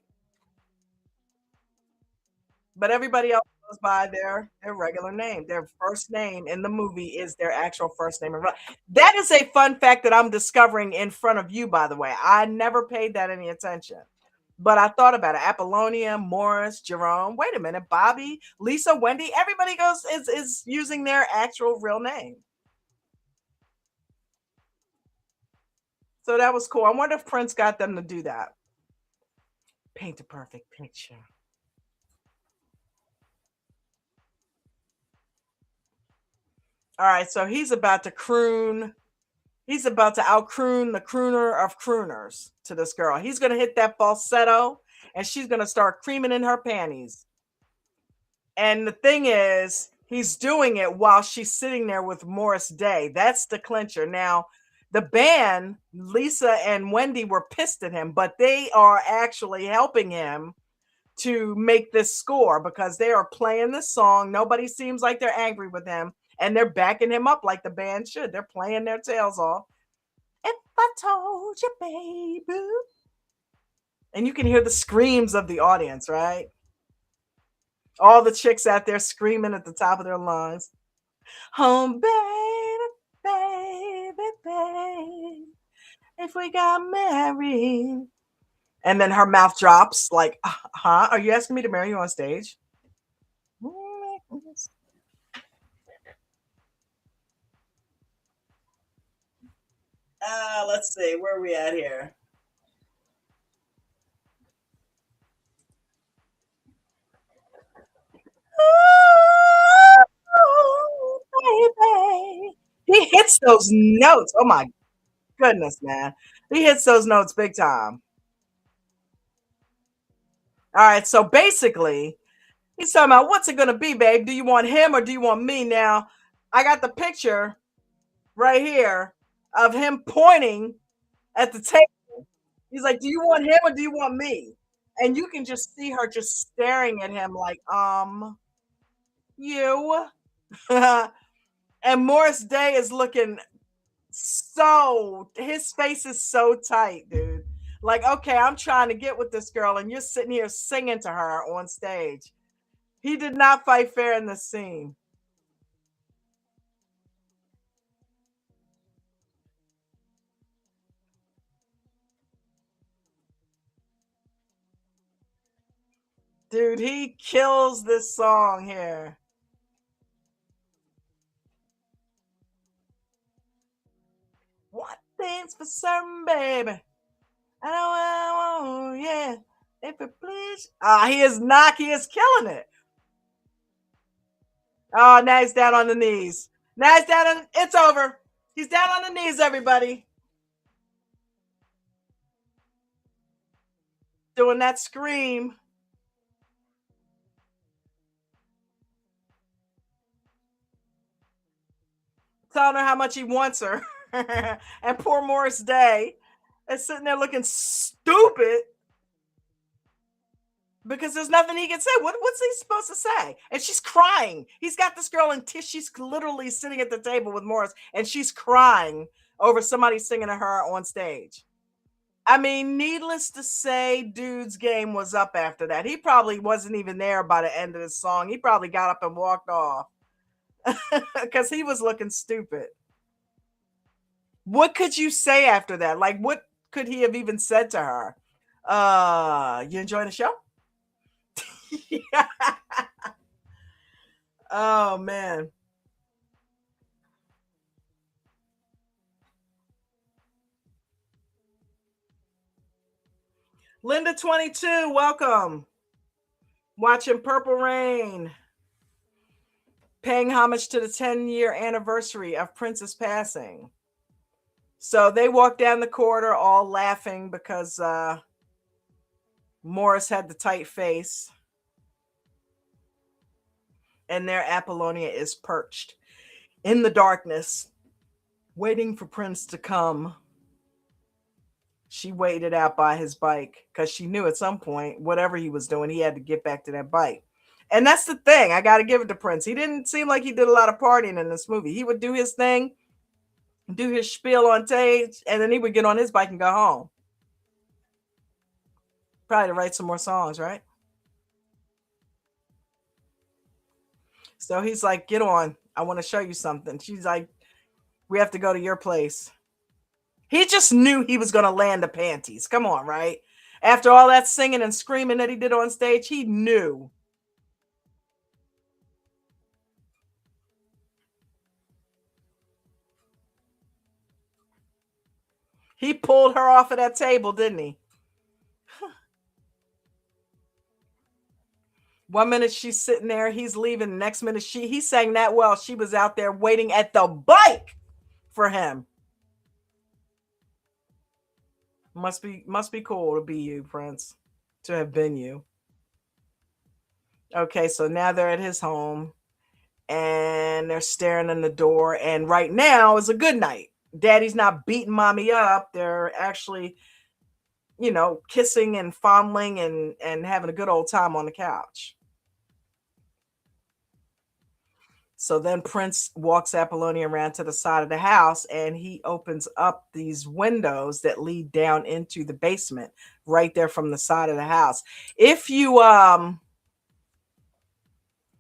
But everybody else goes by their regular name. Their first name in the movie is their actual first name. That is a fun fact that I'm discovering in front of you, by the way. I never paid that any attention. But I thought about it. Apollonia, Morris, Jerome. Wait a minute, Bobby, Lisa, Wendy. Everybody goes is using their actual real name. So that was cool. I wonder if Prince got them to do that. Paint a perfect picture. All right, so he's about to croon. He's about to out croon the crooner of crooners to this girl. He's going to hit that falsetto and she's going to start creaming in her panties. And the thing is, he's doing it while she's sitting there with Morris Day. That's the clincher. Now, the band, Lisa and Wendy, were pissed at him, but they are actually helping him to make this score because they are playing this song. Nobody seems like they're angry with him, and they're backing him up like the band should. They're playing their tails off. If I told you, baby. And you can hear the screams of the audience, right? All the chicks out there screaming at the top of their lungs. Home, baby, baby, baby. If we got married. And then her mouth drops, like, huh? Are you asking me to marry you on stage? Let's see. Where are we at here? Oh, baby. He hits those notes. Oh my goodness, man. He hits those notes big time. All right. So basically, he's talking about what's it going to be, babe? Do you want him or do you want me? Now, I got the picture right here of him pointing at the table. He's like, do you want him or do you want me? And you can just see her just staring at him like, you. And Morris Day is looking so, his face is so tight, dude. Like, okay, I'm trying to get with this girl, and you're sitting here singing to her on stage. He did not fight fair in this scene. Dude, he kills this song here. One thing's for certain, baby. I know what I want, yeah. If it please. He is not, he is killing it. Oh, now he's down on the knees. Now he's down on, it's over. He's down on the knees, everybody. Doing that scream. Telling her how much he wants her. And poor Morris Day is sitting there looking stupid because there's nothing he can say. What's he supposed to say? And she's crying. He's got this girl in tears. She's literally sitting at the table with Morris, and she's crying over somebody singing to her on stage. I mean, needless to say, dude's game was up after that. He probably wasn't even there by the end of the song. He probably got up and walked off because he was looking stupid. What could you say after that? Like, what could he have even said to her? You enjoying the show? Yeah. Oh man. Linda 22, welcome. Watching Purple Rain. Paying homage to the 10-year anniversary of Prince's passing. So they walked down the corridor all laughing because Morris had the tight face. And there Apollonia is perched in the darkness, waiting for Prince to come. She waited out by his bike because she knew at some point, whatever he was doing, he had to get back to that bike. And that's the thing. I got to give it to Prince. He didn't seem like he did a lot of partying in this movie. He would do his thing, do his spiel on stage, and then he would get on his bike and go home. Probably to write some more songs, right? So he's like, get on. I want to show you something. She's like, we have to go to your place. He just knew he was going to land the panties. Come on, right? After all that singing and screaming that he did on stage, he knew. He pulled her off of that table, didn't he? One minute she's sitting there, he's leaving. The next minute he sang that well. She was out there waiting at the bike for him. Must be cool to be you, Prince. To have been you. Okay, so now they're at his home and they're staring in the door. And right now is a good night. Daddy's not beating mommy up. They're actually, kissing and fondling and having a good old time on the couch. So then Prince walks Apollonia around to the side of the house and he opens up these windows that lead down into the basement right there from the side of the house. If you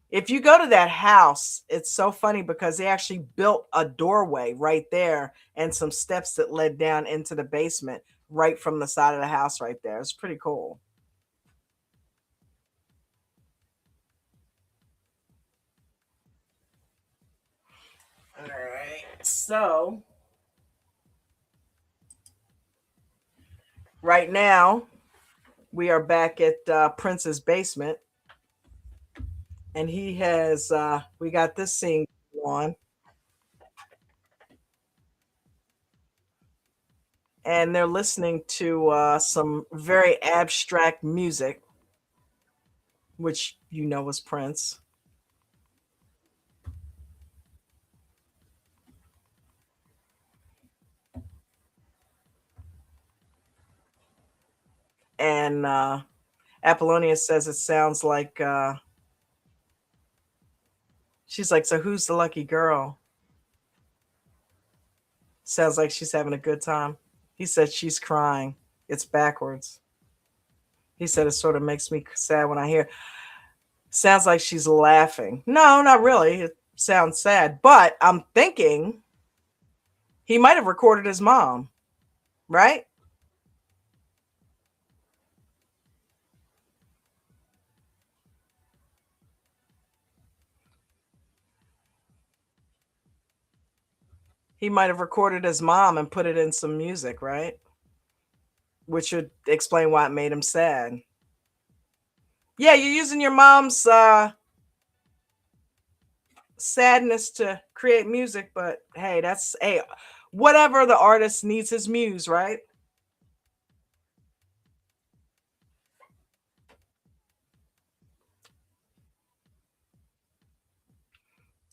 if you go to that house, it's so funny because they actually built a doorway right there and some steps that led down into the basement right from the side of the house right there. It's pretty cool. All right. So right now we are back at Prince's basement, and he has we got this scene on, and they're listening to some very abstract music, which you know was Prince. And Apollonia says it sounds like she's like, so who's the lucky girl? Sounds like she's having a good time. He said she's crying. It's backwards. He said it sort of makes me sad when I hear. Sounds like she's laughing. No, not really. It sounds sad, but I'm thinking he might have recorded his mom, right? He might have recorded his mom and put it in some music, right? Which would explain why it made him sad. Yeah, you're using your mom's sadness to create music, but hey, that's hey, whatever the artist needs his muse, right?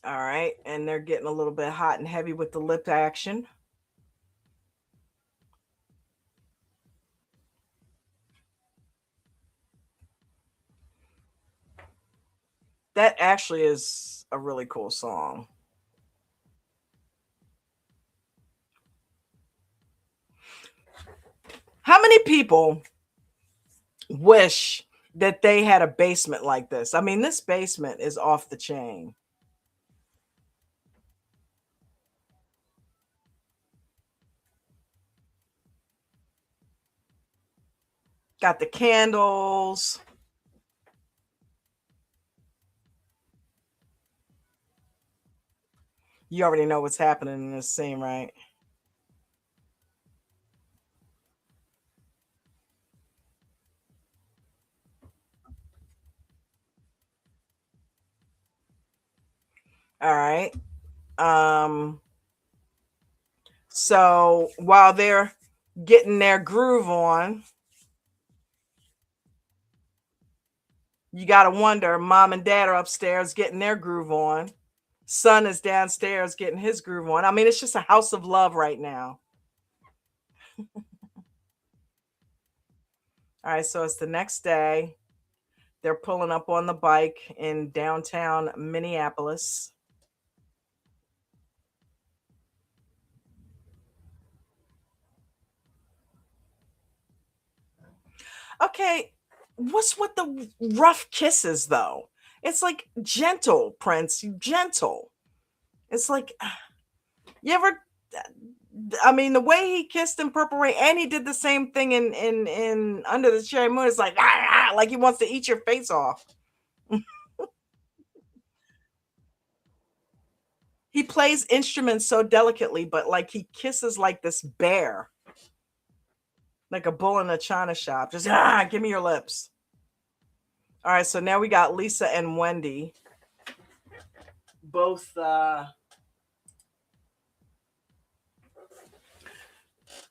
All right, and they're getting a little bit hot and heavy with the lip action. That actually is a really cool song. How many people wish that they had a basement like this? I mean, this basement is off the chain. Got the candles. You already know what's happening in this scene, right? All right. Um, so while they're getting their groove on, you gotta wonder, mom and dad are upstairs getting their groove on. Son is downstairs getting his groove on. I mean, it's just a house of love right now. All right, so it's the next day. They're pulling up on the bike in downtown Minneapolis. Okay, what's with the rough kisses though? It's like gentle, Prince, gentle. It's like you ever I mean, the way he kissed in Purple Rain, and he did the same thing in Under the Cherry Moon. It's like like he wants to eat your face off. He plays instruments so delicately, but like he kisses like this bear, like a bull in a china shop. Just give me your lips. All right, so now we got Lisa and Wendy, both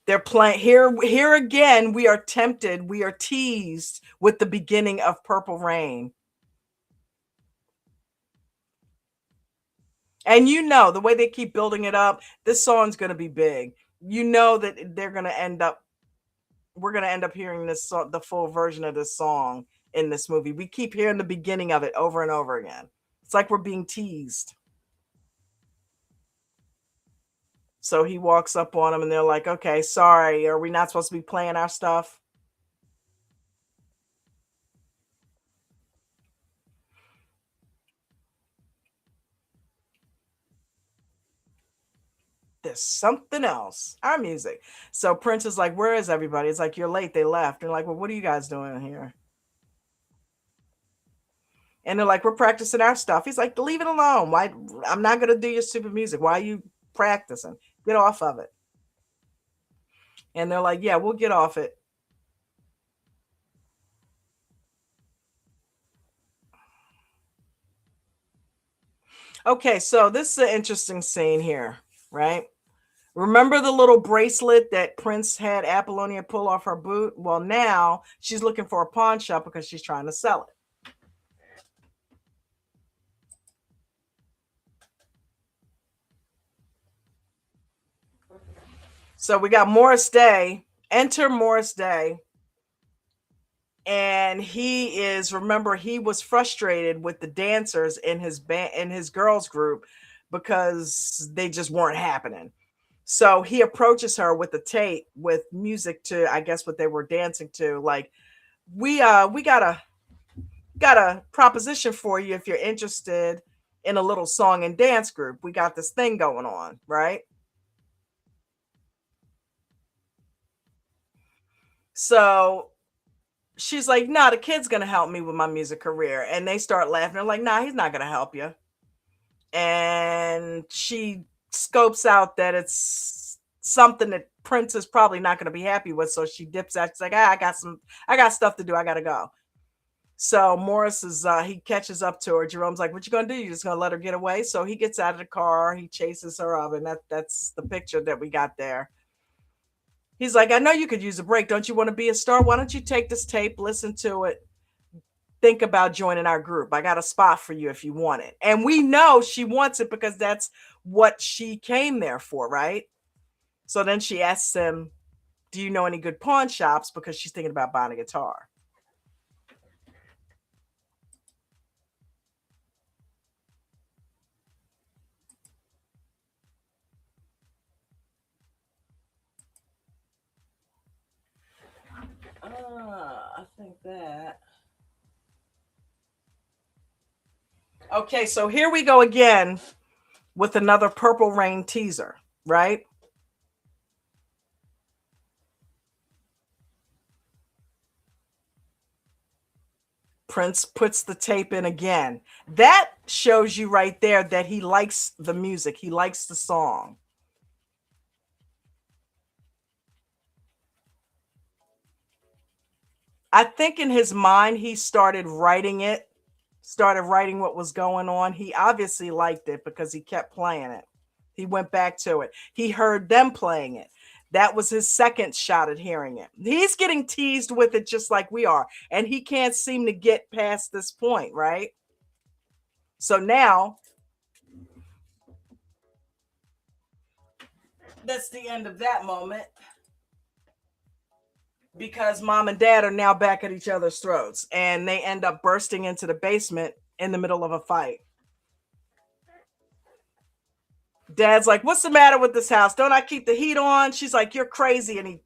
they're playing here again. We are tempted, we are teased with the beginning of Purple Rain. And you know, the way they keep building it up, this song's going to be big. You know that they're going to end up we're going to end up hearing this song, the full version of this song in this movie. We keep hearing the beginning of it over and over again. It's like we're being teased. So he walks up on them and they're like, okay, sorry, are we not supposed to be playing our stuff? There's something else. Our music. So Prince is like, where is everybody? It's like, you're late. They left. And like, well, what are you guys doing here? And they're like, we're practicing our stuff. He's like, leave it alone. Why? I'm not going to do your stupid music. Why are you practicing? Get off of it. And they're like, yeah, we'll get off it. Okay, so this is an interesting scene here, right? Remember the little bracelet that Prince had Apollonia pull off her boot? Well, now she's looking for a pawn shop because she's trying to sell it. So we got Morris Day. Enter Morris Day. And he is, remember, he was frustrated with the dancers in his band, in his girls group, because they just weren't happening. So he approaches her with a tape with music to, I guess, what they were dancing to. Like, we got a proposition for you if you're interested in a little song and dance group. We got this thing going on, right? So she's like, nah, the kid's gonna help me with my music career. And they start laughing. They're like, nah, he's not gonna help you. And she scopes out that it's something that Prince is probably not going to be happy with. So she dips out. She's like, I got stuff to do. I got to go. So Morris is, he catches up to her. Jerome's like, what you going to do? You just going to let her get away? So he gets out of the car. He chases her up. And that's the picture that we got there. He's like, I know you could use a break. Don't you want to be a star? Why don't you take this tape, listen to it, think about joining our group. I got a spot for you if you want it. And we know she wants it because that's what she came there for, right? So then she asks him, do you know any good pawn shops? Because she's thinking about buying a guitar. I think that. Okay, so here we go again with another Purple Rain teaser, right? Prince puts the tape in again. That shows you right there that he likes the music, he likes the song. I think in his mind, he started writing what was going on. He obviously liked it because he kept playing it. He went back to it. He heard them playing it. That was his second shot at hearing it. He's getting teased with it just like we are. And he can't seem to get past this point, right? So now that's the end of that moment because mom and dad are now back at each other's throats and they end up bursting into the basement in the middle of a fight. Dad's like, what's the matter with this house? Don't I keep the heat on? She's like, you're crazy. And he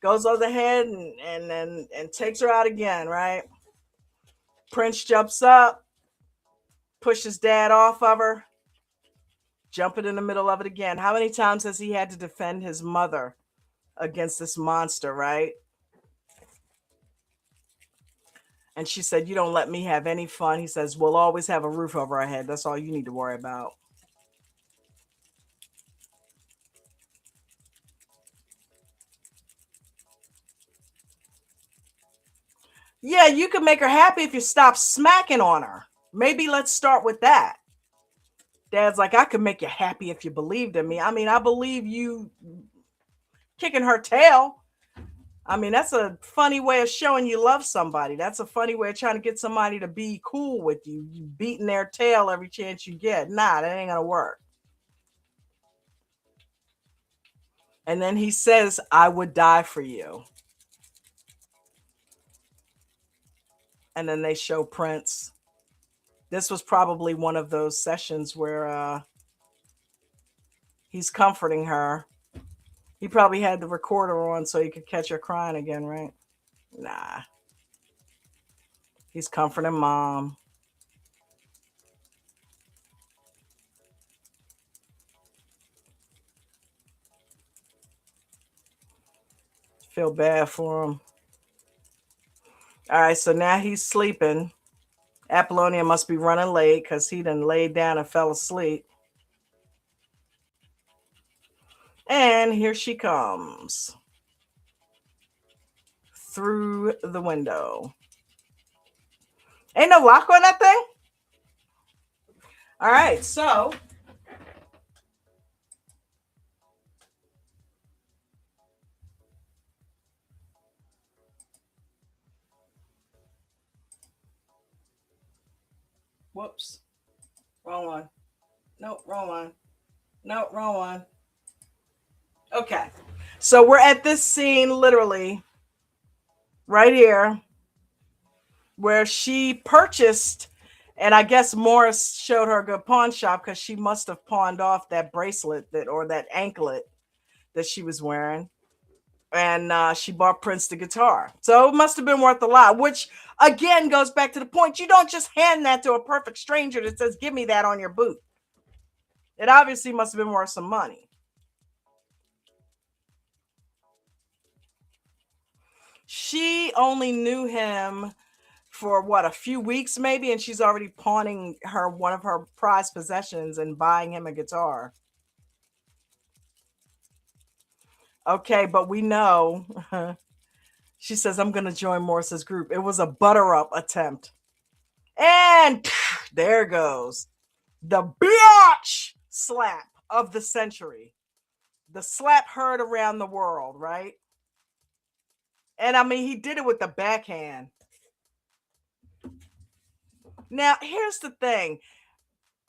goes over the head and takes her out again, right? Prince jumps up, pushes dad off of her, jumping in the middle of it again. How many times has he had to defend his mother against this monster, right? And she said, you don't let me have any fun. He says, we'll always have a roof over our head. That's all you need to worry about. Yeah, you can make her happy if you stop smacking on her. Maybe let's start with that. Dad's like, I could make you happy if you believed in me. I mean, I believe you kicking her tail. I mean, that's a funny way of showing you love somebody. That's a funny way of trying to get somebody to be cool with you. You beating their tail every chance you get. Nah, that ain't gonna work. And then he says, I would die for you. And then they show Prince. This was probably one of those sessions where He's comforting her. He probably had the recorder on so he could catch her crying again, right? Nah, he's comforting mom. Feel bad for him. All right, so now he's sleeping. Apollonia must be running late because he done laid down and fell asleep. And here she comes through the window. Ain't no lock on that thing? All right, so whoops. Wrong one. Nope, wrong one. Nope, wrong one. Okay. So we're at this scene literally right here where she purchased, and I guess Morris showed her a good pawn shop because she must have pawned off that bracelet that or that anklet that she was wearing. And she bought Prince the guitar. So it must have been worth a lot, which again goes back to the point. You don't just hand that to a perfect stranger that says, give me that on your boot. It obviously must have been worth some money. She only knew him for what, a few weeks maybe, and she's already pawning her one of her prized possessions and buying him a guitar. Okay, but we know she says, I'm gonna join Morris's group. It was a butter up attempt. And there goes the biatch slap of the century. The slap heard around the world, right? And I mean, he did it with the backhand. Now, here's the thing.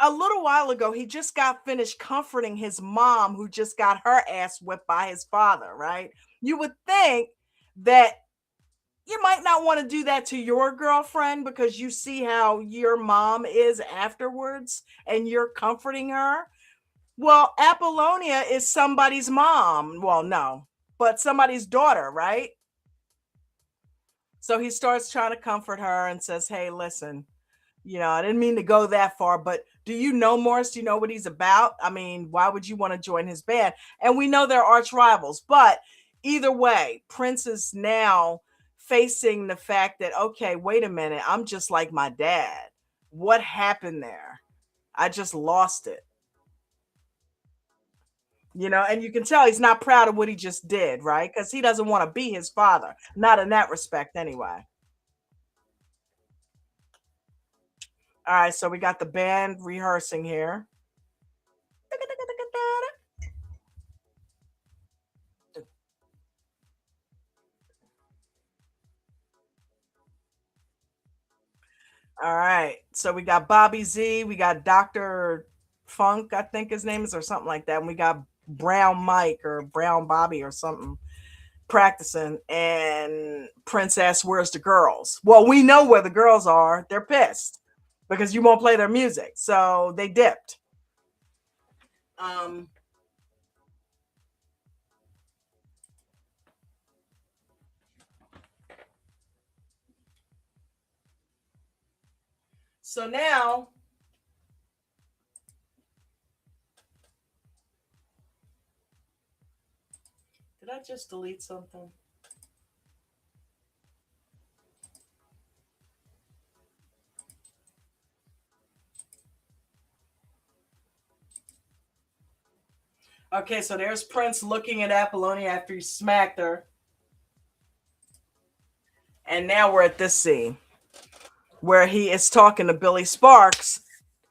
A little while ago, he just got finished comforting his mom, who just got her ass whipped by his father, right? You would think that you might not want to do that to your girlfriend because you see how your mom is afterwards and you're comforting her. Well, Apollonia is somebody's mom. Well, no, but somebody's daughter, right? So he starts trying to comfort her and says, hey, listen, I didn't mean to go that far, but do you know Morris? Do you know what he's about? I mean, why would you want to join his band? And we know they're arch rivals, but either way, Prince is now facing the fact that, okay, wait a minute, I'm just like my dad. What happened there? I just lost it. And you can tell he's not proud of what he just did, right? Because he doesn't want to be his father, not in that respect, anyway. All right, so we got the band rehearsing here. All right, so we got Bobby Z, we got Dr. Funk, I think his name is, or something like that. And we got Brown Mike or Brown Bobby or something practicing. And Prince asks, where's the girls? Well, we know where the girls are. They're pissed because you won't play their music. So they dipped. Um, so now, did I just delete something? Okay, so there's Prince looking at Apollonia after he smacked her. And now we're at this scene where he is talking to Billy Sparks,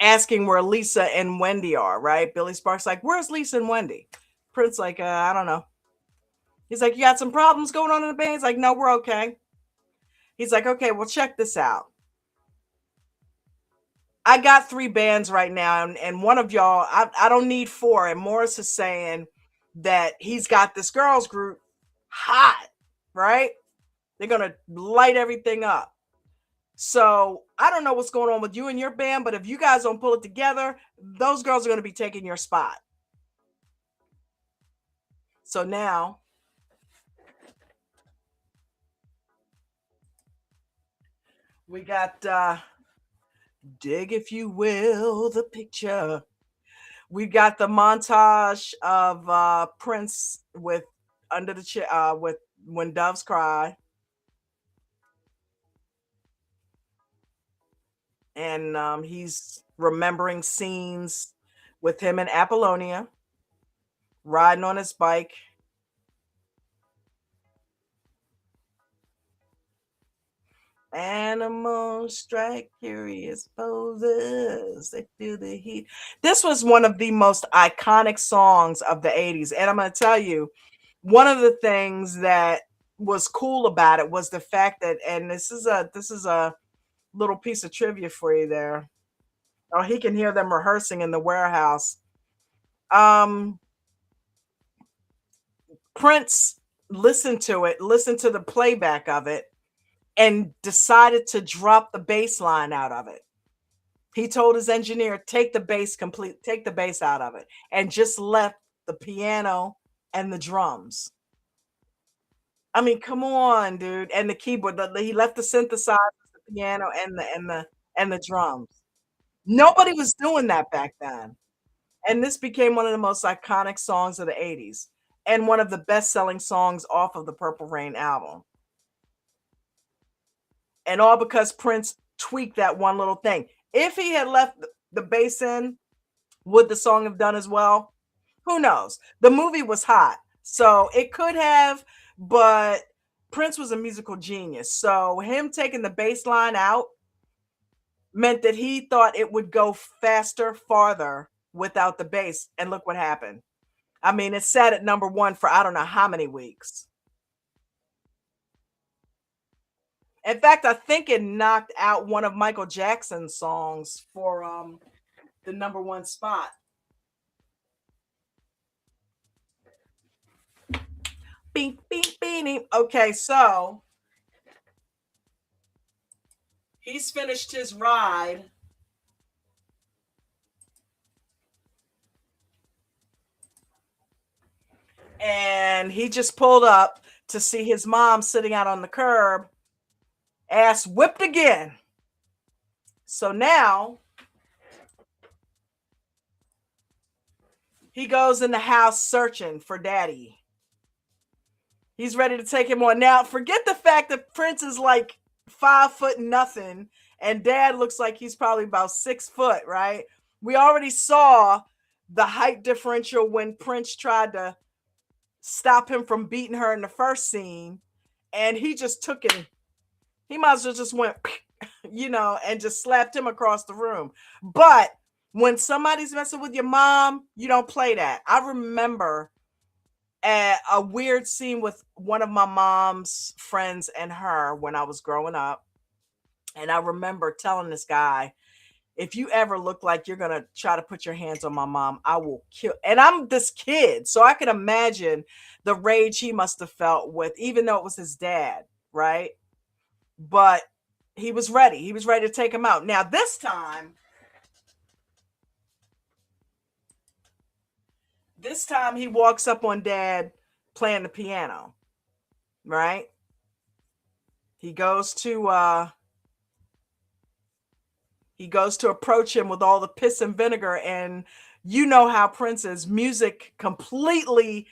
asking where Lisa and Wendy are, right? Billy Sparks like, where's Lisa and Wendy? Prince like, I don't know. He's like, you got some problems going on in the band? He's like, no, we're okay. He's like, okay, well, check this out. I got 3 bands right now, and one of y'all, I don't need 4. And Morris is saying that he's got this girls group hot, right? They're going to light everything up. So I don't know what's going on with you and your band, but if you guys don't pull it together, those girls are going to be taking your spot. So now we got dig, if you will, the picture. We got the montage of Prince with under the with when doves cry, and he's remembering scenes with him and Apollonia riding on his bike. Animals strike curious poses. They feel the heat. This was one of the most iconic songs of the 80s. And I'm going to tell you, one of the things that was cool about it was the fact that, and this is a little piece of trivia for you there. Oh, he can hear them rehearsing in the warehouse. Um, Prince listened to the playback of it, and decided to drop the bass line out of it. He told his engineer, take the bass out of it, and just left the piano and the drums. I mean, come on, dude. And the keyboard. He left the synthesizer, the piano, and the drums. Nobody was doing that back then. And this became one of the most iconic songs of the 80s and one of the best-selling songs off of the Purple Rain album. And all because Prince tweaked that one little thing. If he had left the bass in, would the song have done as well? Who knows? The movie was hot, so it could have, but Prince was a musical genius. So him taking the bass line out meant that he thought it would go faster, farther without the bass. And look what happened. I mean, it sat at number one for I don't know how many weeks. In fact, I think it knocked out one of Michael Jackson's songs for the number one spot. Beep, beep, beep, beep. Okay, so he's finished his ride, and he just pulled up to see his mom sitting out on the curb, ass whipped again. So now he goes in the house searching for daddy. He's ready to take him on. Now, forget the fact that Prince is like 5 foot nothing, and dad looks like he's probably about 6 foot, right? We already saw the height differential when Prince tried to stop him from beating her in the first scene, and he just took it. He might as well just went, and just slapped him across the room. But when somebody's messing with your mom, you don't play that. I remember a weird scene with one of my mom's friends and her when I was growing up. And I remember telling this guy, if you ever look like you're gonna try to put your hands on my mom, I will kill. And I'm this kid, so I can imagine the rage he must have felt with, even though it was his dad, right? But he was ready. He was ready to take him out. Now this time he walks up on dad playing the piano, right? He goes to approach him with all the piss and vinegar, and you know how Prince's music completely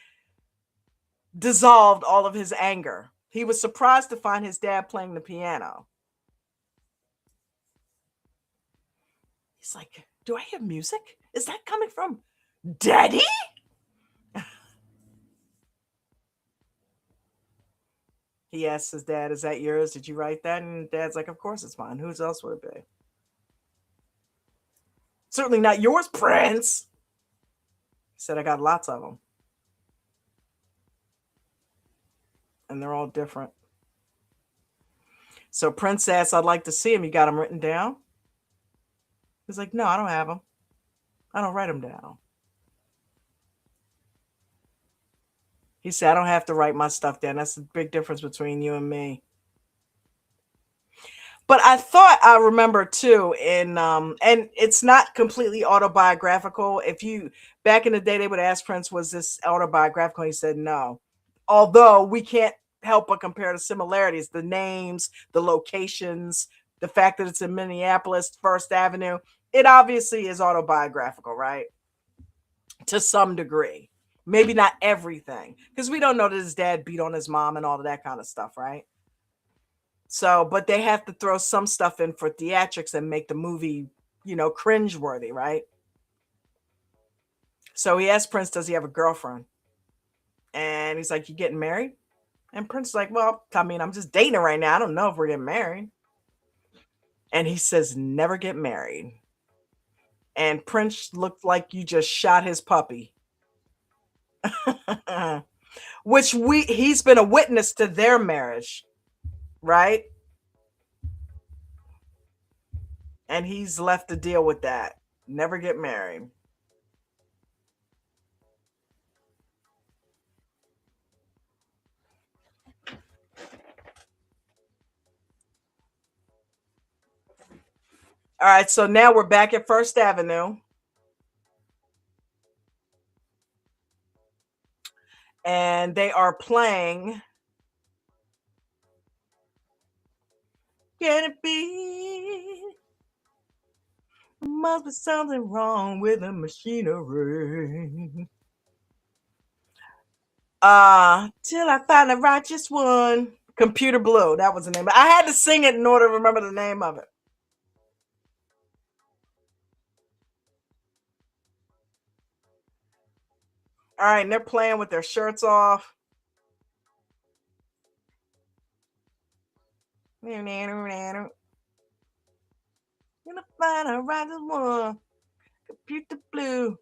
dissolved all of his anger. He was surprised to find his dad playing the piano. He's like, do I hear music? Is that coming from daddy? He asks his dad, is that yours? Did you write that? And dad's like, of course it's mine. Whose else would it be? Certainly not yours, Prince. He said, I got lots of them. And they're all different. So Prince asks, I'd like to see him. You got them written down? He's like, no, I don't have them. I don't write them down. He said, I don't have to write my stuff down. That's the big difference between you and me. But I thought I remember too in and it's not completely autobiographical. If you back in the day they would ask Prince, was this autobiographical? He said no. Although we can't help but compare the similarities, the names, the locations, the fact that it's in Minneapolis, First Avenue. It obviously is autobiographical, right? To some degree. Maybe not everything. Because we don't know that his dad beat on his mom and all of that kind of stuff, right? So, but they have to throw some stuff in for theatrics and make the movie, cringeworthy, right? So he asked Prince, does he have a girlfriend? And he's like, you getting married? And Prince is like, well, I mean, I'm just dating her right now. I don't know if we're getting married. And he says, never get married. And Prince looked like you just shot his puppy. Which he's been a witness to their marriage, right? And he's left to deal with that. Never get married. All right, so now we're back at First Avenue, and they are playing Can It Be? Must be something wrong with the machinery. Till I find the righteous one. Computer Blue, that was the name. I had to sing it in order to remember the name of it. All right, and they're playing with their shirts off. Gonna find a righteous one. Computer Blue.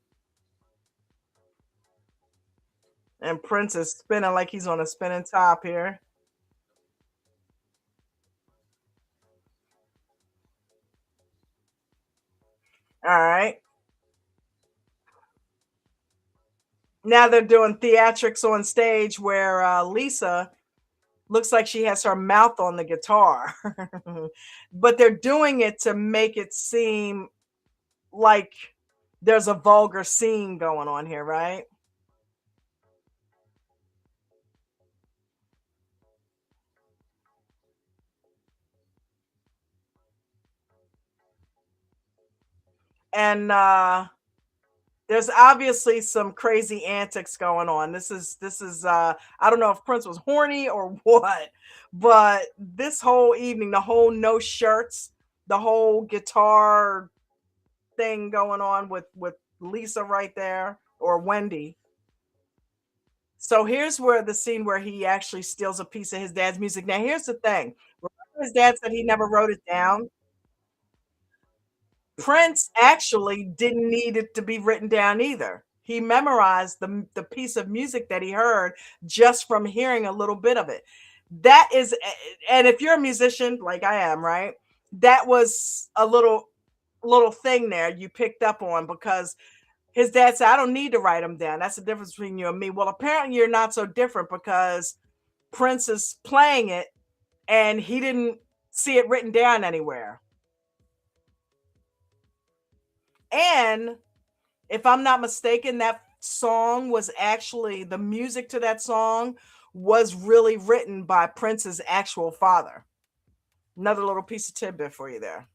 And Prince is spinning like he's on a spinning top here. All right. Now they're doing theatrics on stage where Lisa looks like she has her mouth on the guitar. But they're doing it to make it seem like there's a vulgar scene going on here, right? And there's obviously some crazy antics going on. This is I don't know if Prince was horny or what, but this whole evening, the whole no shirts, the whole guitar thing going on with Lisa right there or Wendy. So here's where the scene where he actually steals a piece of his dad's music. Now here's the thing. Remember his dad said he never wrote it down. Prince actually didn't need it to be written down either. He memorized the piece of music that he heard just from hearing a little bit of it. That is, and if you're a musician like I am, right? That was a little thing there you picked up on because his dad said, I don't need to write them down. That's the difference between you and me. Well, apparently you're not so different because Prince is playing it and he didn't see it written down anywhere. And if I'm not mistaken, that song was actually the music to that song was really written by Prince's actual father. Another little piece of tidbit for you there.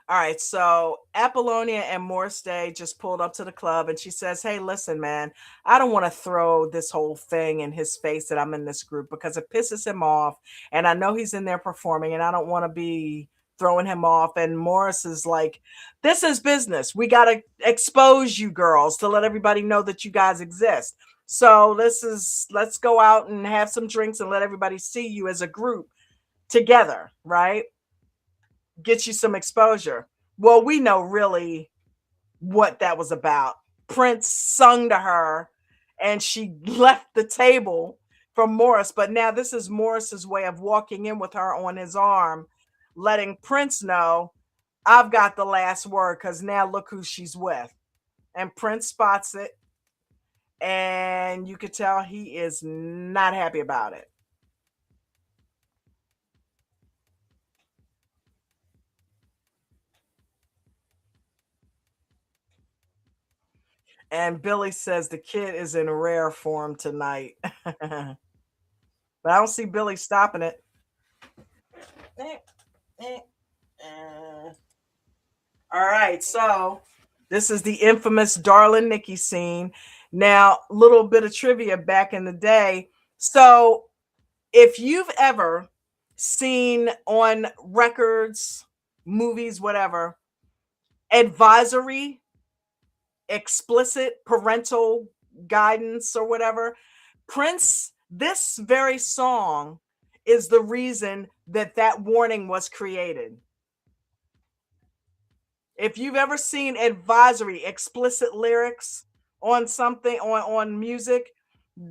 All right, so Apollonia and Morse Day just pulled up to the club and she says, hey, listen, man, I don't want to throw this whole thing in his face that I'm in this group because it pisses him off. And I know he's in there performing and I don't want to be throwing him off. And Morris is like, this is business. We got to expose you girls to let everybody know that you guys exist. So let's go out and have some drinks and let everybody see you as a group together, right? Get you some exposure. Well, we know really what that was about. Prince sung to her and she left the table for Morris. But now this is Morris's way of walking in with her on his arm, letting Prince know, I've got the last word because now look who she's with. And Prince spots it. And you could tell he is not happy about it. And Billy says the kid is in rare form tonight. But I don't see Billy stopping it. Eh, eh, All right, so this is the infamous Darlin' Nikki scene. Now, little bit of trivia back in the day. So, if you've ever seen on records, movies, whatever, advisory, explicit parental guidance or whatever, Prince, this very song is the reason that that warning was created. If you've ever seen advisory explicit lyrics on something on music,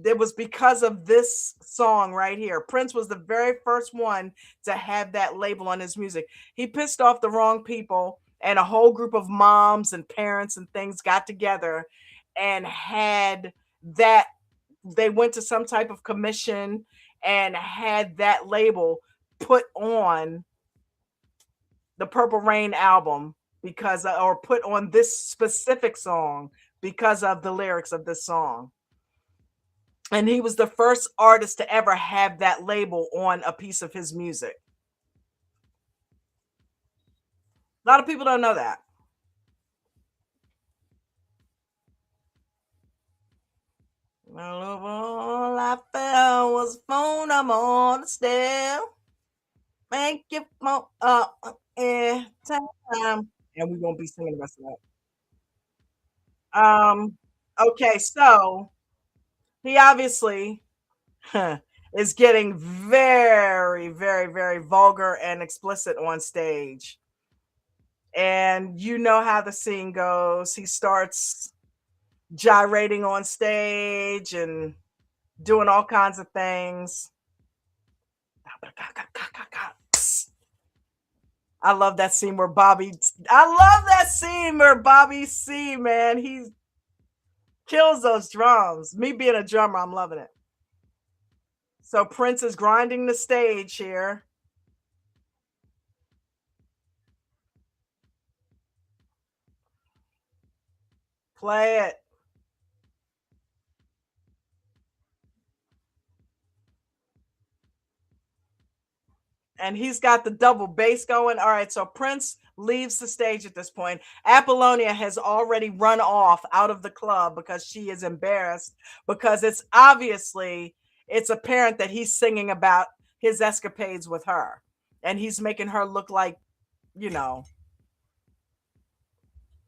it was because of this song right here. Prince was the very first one to have that label on his music. He pissed off the wrong people, and a whole group of moms and parents and things got together and had that. They went to some type of commission and had that label put on the Purple Rain album because or put on this specific song because of the lyrics of this song. And he was the first artist to ever have that label on a piece of his music. A lot of people don't know that. All I felt was a phone. I'm on the stair. Thank you for time. And we won't be singing the rest of that. Okay, so he obviously is getting very, very, very vulgar and explicit on stage. And you know how the scene goes. He starts gyrating on stage and doing all kinds of things. I love that scene where Bobby C, man, he kills those drums. Me being a drummer, I'm loving it. So Prince is grinding the stage here. Play it. And he's got the double bass going. All right, so Prince leaves the stage at this point. Apollonia has already run off out of the club because she is embarrassed because it's apparent that he's singing about his escapades with her and he's making her look like, you know,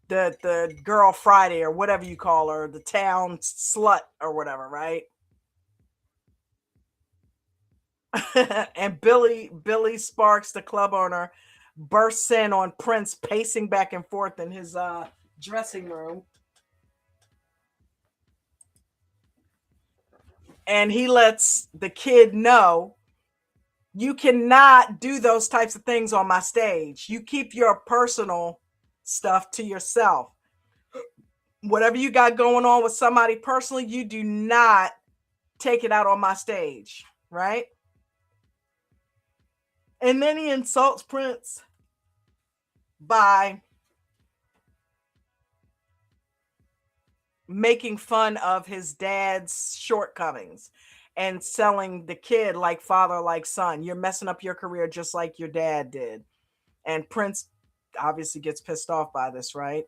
the girl Friday or whatever you call her, the town slut or whatever, right? And Billy Sparks, the club owner, bursts in on Prince pacing back and forth in his dressing room. And he lets the kid know, you cannot do those types of things on my stage. You keep your personal stuff to yourself. Whatever you got going on with somebody personally, you do not take it out on my stage, right? And then he insults Prince by making fun of his dad's shortcomings and selling the kid like father, like son. You're messing up your career just like your dad did. And Prince obviously gets pissed off by this, right?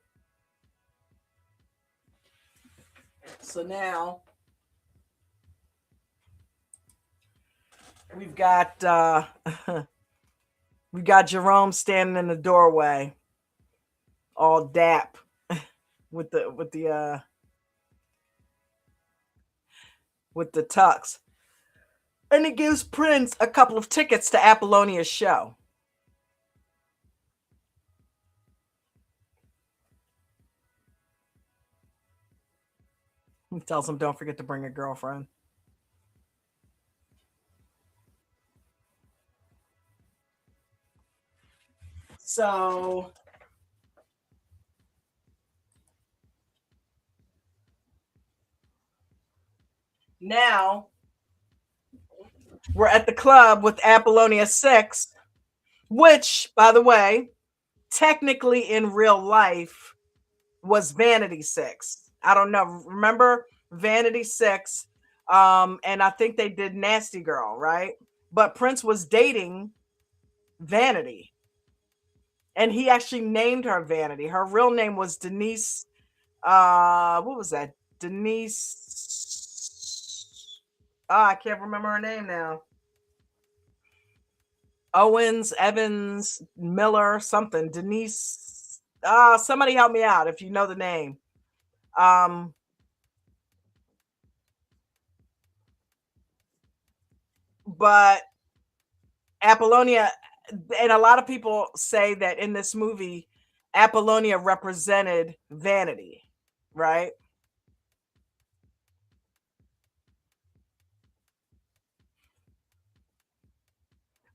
So now we've got we've got Jerome standing in the doorway, all dap with the tux. And it gives Prince a couple of tickets to Apollonia's show. He tells him, don't forget to bring a girlfriend. So now we're at the club with Apollonia 6, which, by the way, technically in real life was Vanity 6. I don't know. Remember Vanity Six? And I think they did Nasty Girl, right? But Prince was dating Vanity, and he actually named her Vanity. Her real name was Denise. What was that? Denise. I can't remember her name now. Owens, Evans, Miller, something. Denise. Somebody help me out if you know the name. Um, but Apollonia, and a lot of people say that in this movie, Apollonia represented vanity, right?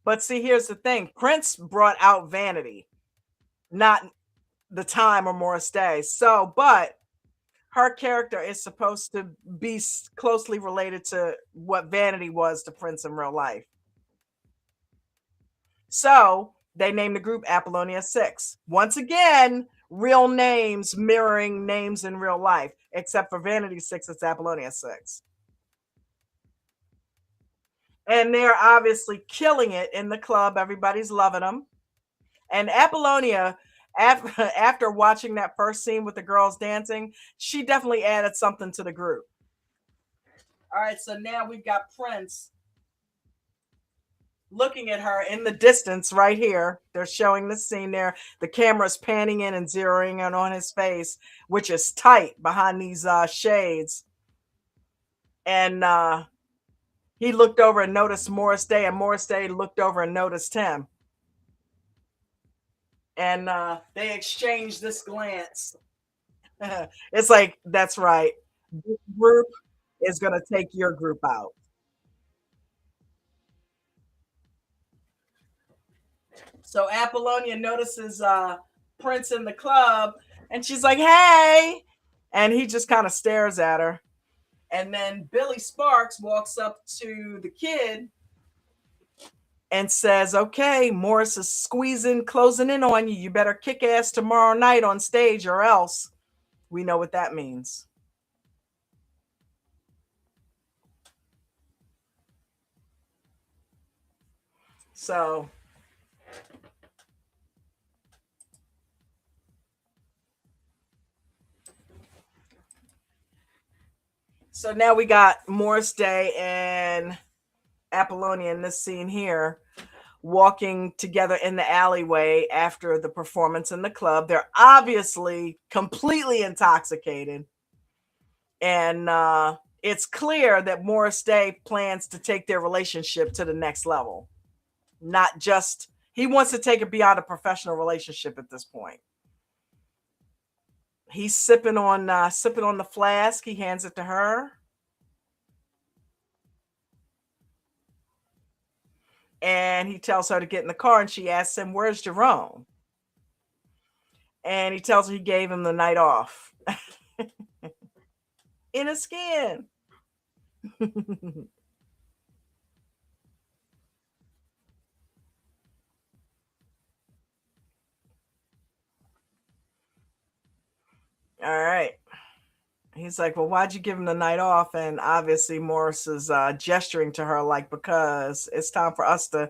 But see, here's the thing: Prince brought out vanity, not the time or Morris Day. So, but her character is supposed to be closely related to what vanity was to Prince in real life. So they named the group Apollonia Six. Once again, real names mirroring names in real life, except for Vanity Six, it's Apollonia Six. And they're obviously killing it in the club. Everybody's loving them. And Apollonia, after watching that first scene with the girls dancing, she definitely added something to the group. All right, so now we've got Prince looking at her in the distance right here. They're showing the scene there. The camera's panning in and zeroing in on his face, which is tight behind these shades. And he looked over and noticed Morris Day, and Morris Day looked over and noticed him. And they exchanged this glance. It's like, that's right. This group is going to take your group out. So Apollonia notices Prince in the club, and she's like, "Hey," and he just kind of stares at her. And then Billy Sparks walks up to the kid and says, "Okay, Morris is squeezing, closing in on you. You better kick ass tomorrow night on stage, or else." We know what that means. So, so now we got Morris Day and Apollonia in this scene here, walking together in the alleyway after the performance in the club. They're obviously completely intoxicated. And it's clear that Morris Day plans to take their relationship to the next level. Not just, he wants to take it beyond a professional relationship at this point. He's sipping on the flask. He hands it to her. And he tells her to get in the car, and she asks him, "Where's Jerome?" And he tells her he gave him the night off in his skin. All right. He's like, "Well, why'd you give him the night off?" And obviously, Morris is gesturing to her, like, because it's time for us to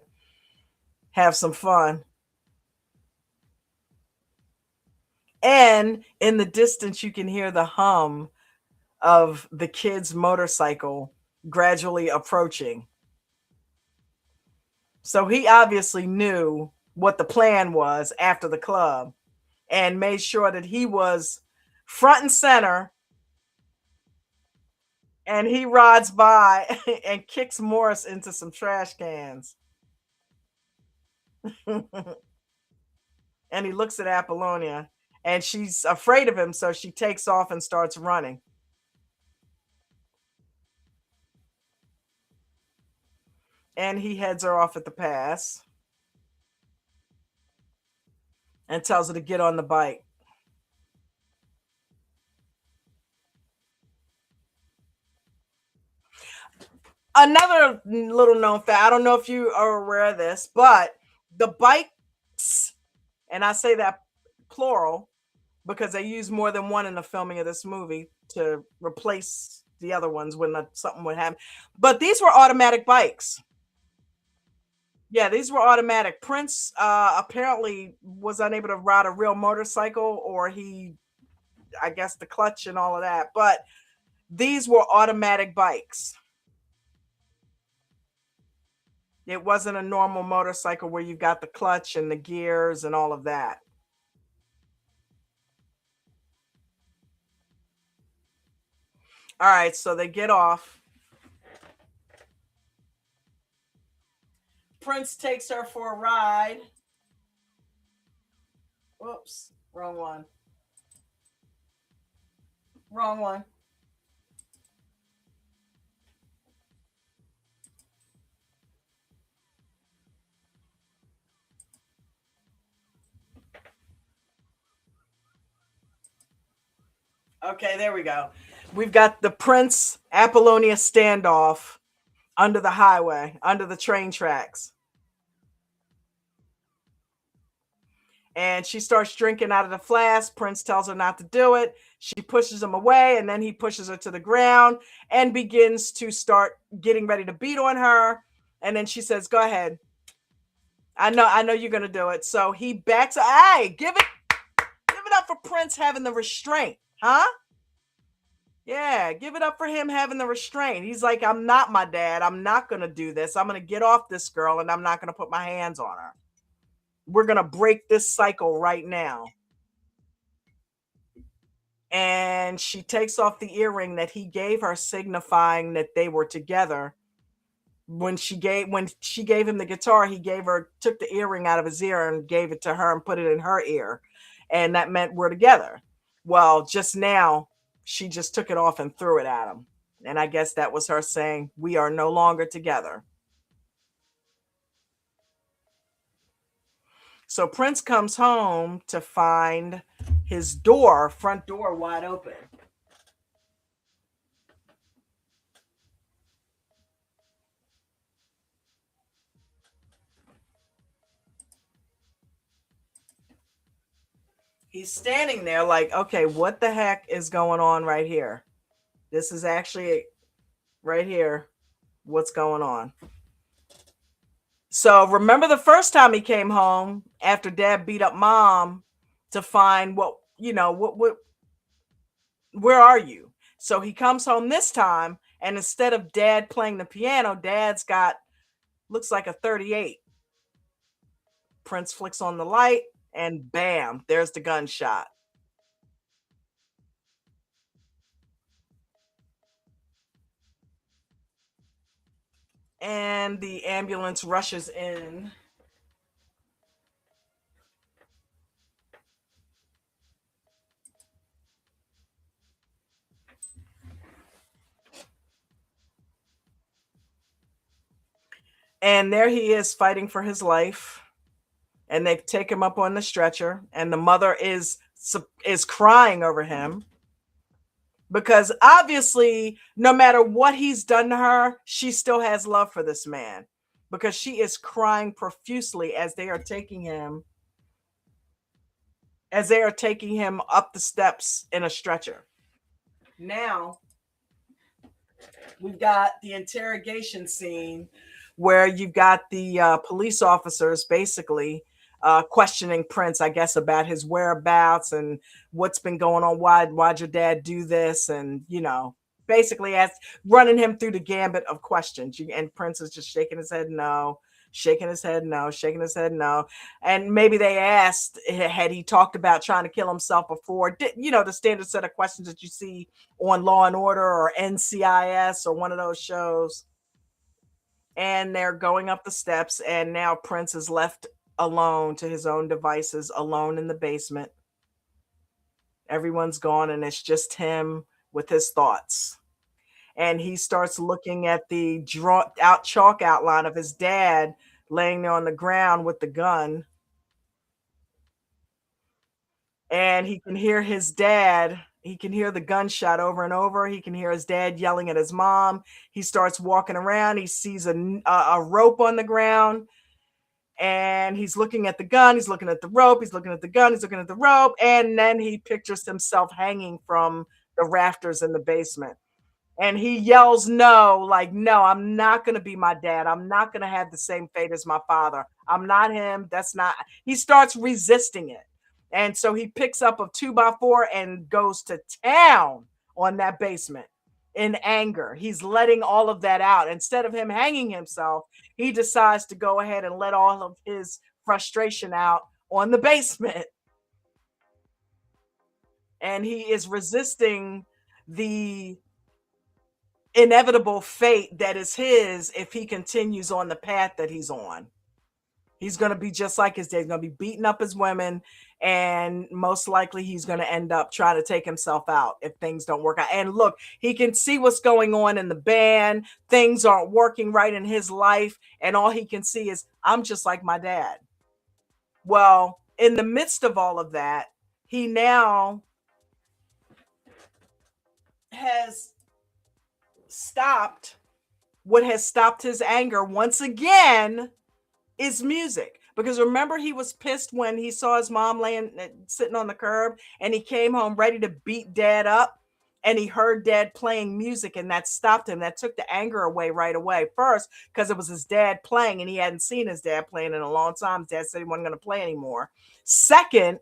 have some fun. And in the distance, you can hear the hum of the kid's motorcycle gradually approaching. So he obviously knew what the plan was after the club and made sure that he was front and center. And he rides by and kicks Morris into some trash cans. And he looks at Apollonia, and she's afraid of him, so she takes off and starts running. And he heads her off at the pass and tells her to get on the bike. Another little known fact, I don't know if you are aware of this, but the bikes, and I say that plural because they use more than one in the filming of this movie, to replace the other ones when something would happen. But these were automatic bikes. Yeah, these were automatic. Prince apparently was unable to ride a real motorcycle, or he, I guess, the clutch and all of that. But these were automatic bikes. It wasn't a normal motorcycle where you've got the clutch and the gears and all of that. All right, so they get off. Prince takes her for a ride. Whoops, wrong one. Wrong one. Okay, there we go. We've got the Prince Apollonia standoff under the highway, under the train tracks. And she starts drinking out of the flask. Prince tells her not to do it. She pushes him away, and then he pushes her to the ground and begins to start getting ready to beat on her. And then she says, "Go ahead. I know you're gonna do it." So he backs. Hey, give it up for Prince having the restraint, huh? Yeah, give it up for him having the restraint. He's like, "I'm not my dad. I'm not gonna do this. I'm gonna get off this girl, and I'm not gonna put my hands on her. We're gonna break this cycle right now." And she takes off the earring that he gave her, signifying that they were together. When she gave him the guitar, he took the earring out of his ear and gave it to her and put it in her ear, and that meant we're together. Well, just now she just took it off and threw it at him, and I guess that was her saying we are no longer together. So Prince comes home to find his front door wide open. He's standing there like, okay, what the heck is going on right here? This is actually right here. What's going on? So remember the first time he came home after dad beat up mom to find what where are you? So he comes home this time, and instead of dad playing the piano, dad's got looks like a 38. Prince flicks on the light, and bam, there's the gunshot. And the ambulance rushes in. And there he is fighting for his life. And they take him up on the stretcher, and the mother is crying over him because obviously no matter what he's done to her, she still has love for this man, because she is crying profusely as they are taking him up the steps in a stretcher. Now we've got the interrogation scene where you've got the police officers basically questioning Prince, I guess, about his whereabouts and what's been going on. Why'd your dad do this? And basically as running him through the gambit of questions. And Prince is just shaking his head no, shaking his head no, shaking his head no. And maybe they asked, had he talked about trying to kill himself before? The standard set of questions that you see on Law and Order or NCIS or one of those shows. And they're going up the steps, and now Prince is left alone to his own devices, alone in the basement. Everyone's gone, and it's just him with his thoughts. And he starts looking at the drawn out chalk outline of his dad laying there on the ground with the gun. And he can hear his dad. He can hear the gunshot over and over. He can hear his dad yelling at his mom. He starts walking around. He sees a rope on the ground, and he's looking at the gun. He's looking at the rope. He's looking at the gun. He's looking at the rope. And then he pictures himself hanging from the rafters in the basement. And he yells no, like, no, I'm not going to be my dad. I'm not going to have the same fate as my father. I'm not him. That's not. He starts resisting it. And so he picks up a 2x4 and goes to town on that basement in anger. He's letting all of that out. Instead of him hanging himself, he decides to go ahead and let all of his frustration out on the basement. And he is resisting the inevitable fate that is his if he continues on the path that he's on. He's going to be just like his dad. He's going to be beating up his women, and most likely he's going to end up trying to take himself out if things don't work out. And look, he can see what's going on in the band. Things aren't working right in his life, and all he can see is, I'm just like my dad. Well, in the midst of all of that, he now has stopped what has stopped his anger once again is music. Because remember, he was pissed when he saw his mom laying sitting on the curb, and he came home ready to beat dad up, and he heard dad playing music, and that stopped him. That took the anger away right away. First, because it was his dad playing, and he hadn't seen his dad playing in a long time. His dad said he wasn't going to play anymore. Second,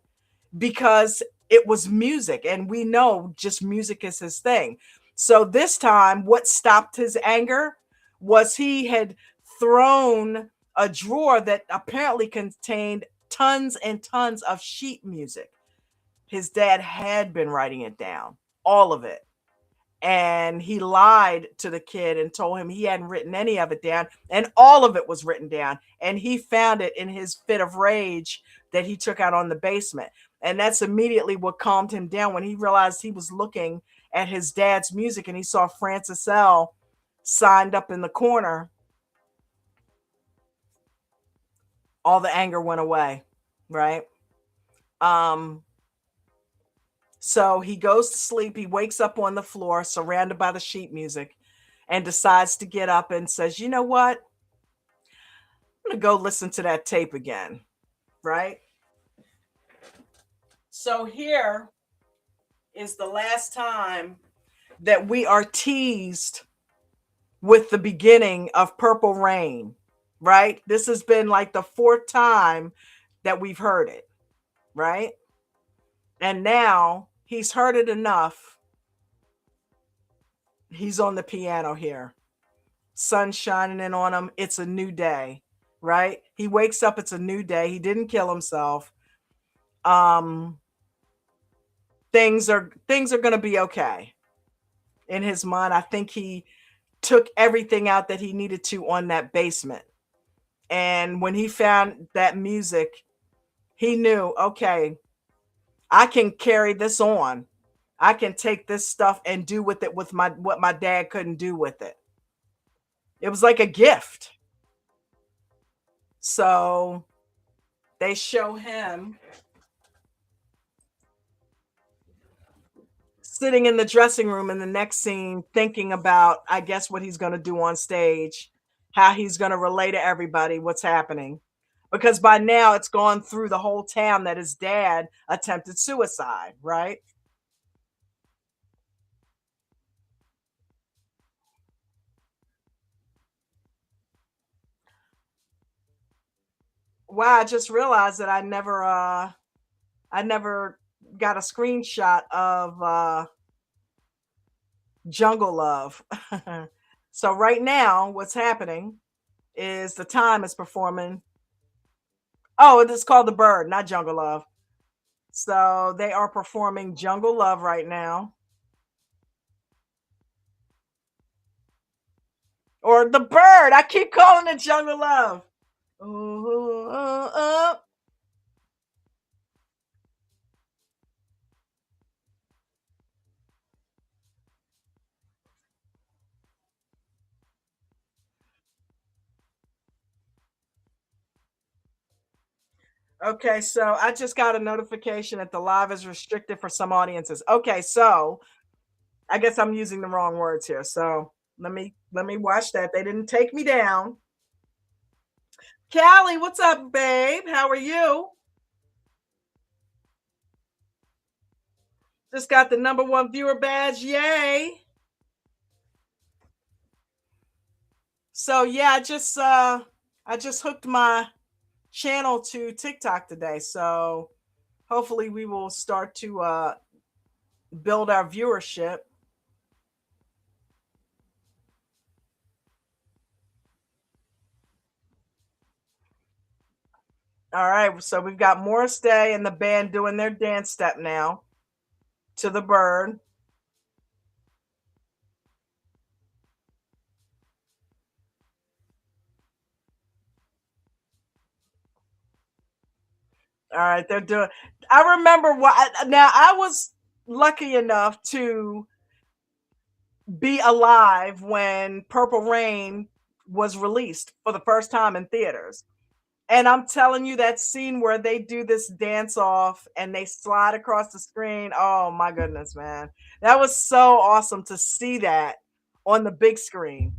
because it was music, and we know just music is his thing. So this time, what stopped his anger was he had thrown a drawer that apparently contained tons and tons of sheet music. His dad had been writing it down, all of it. And he lied to the kid and told him he hadn't written any of it down, and all of it was written down. And he found it in his fit of rage that he took out on the basement. And that's immediately what calmed him down when he realized he was looking at his dad's music and he saw Francis L. signed up in the corner. All the anger went away, right? Um, so he goes to sleep. He wakes up on the floor, surrounded by the sheet music, and decides to get up and says, you know what? I'm going to go listen to that tape again, right? So here is the last time that we are teased with the beginning of Purple Rain, right? This has been like the fourth time that we've heard it, right? And now he's heard it enough. He's on the piano here. Sun shining in on him. It's a new day, right? He wakes up, it's a new day. He didn't kill himself. Um things are going to be okay. In his mind, I think he took everything out that he needed to on that basement. And when he found that music, he knew, okay, I can carry this on. I can take this stuff and do with it with my what my dad couldn't do with it. It was like a gift. So they show him sitting in the dressing room in the next scene thinking about, I guess, what he's going to do on stage, how he's going to relay to everybody what's happening. Because by now it's gone through the whole town that his dad attempted suicide, right? Wow, I just realized that I never got a screenshot of Jungle Love. So right now what's happening is the Time is performing. Oh, it is called The Bird, not Jungle Love. So they are performing Jungle Love right now. Or The Bird. I keep calling it Jungle Love. Ooh, Okay, so I just got a notification that the live is restricted for some audiences. Okay, so I guess I'm using the wrong words here. So let me watch that. They didn't take me down. Callie, what's up, babe? How are you? Just got the #1 viewer badge. Yay. So yeah, I just hooked my channel to TikTok today. So hopefully we will start to build our viewership. All right, so we've got Morris Day and the band doing their dance step now to the bird. All right, they're doing. I remember what. Now I was lucky enough to be alive when Purple Rain was released for the first time in theaters. And I'm telling you, that scene where they do this dance off and they slide across the screen. Oh my goodness, man. That was so awesome to see that on the big screen.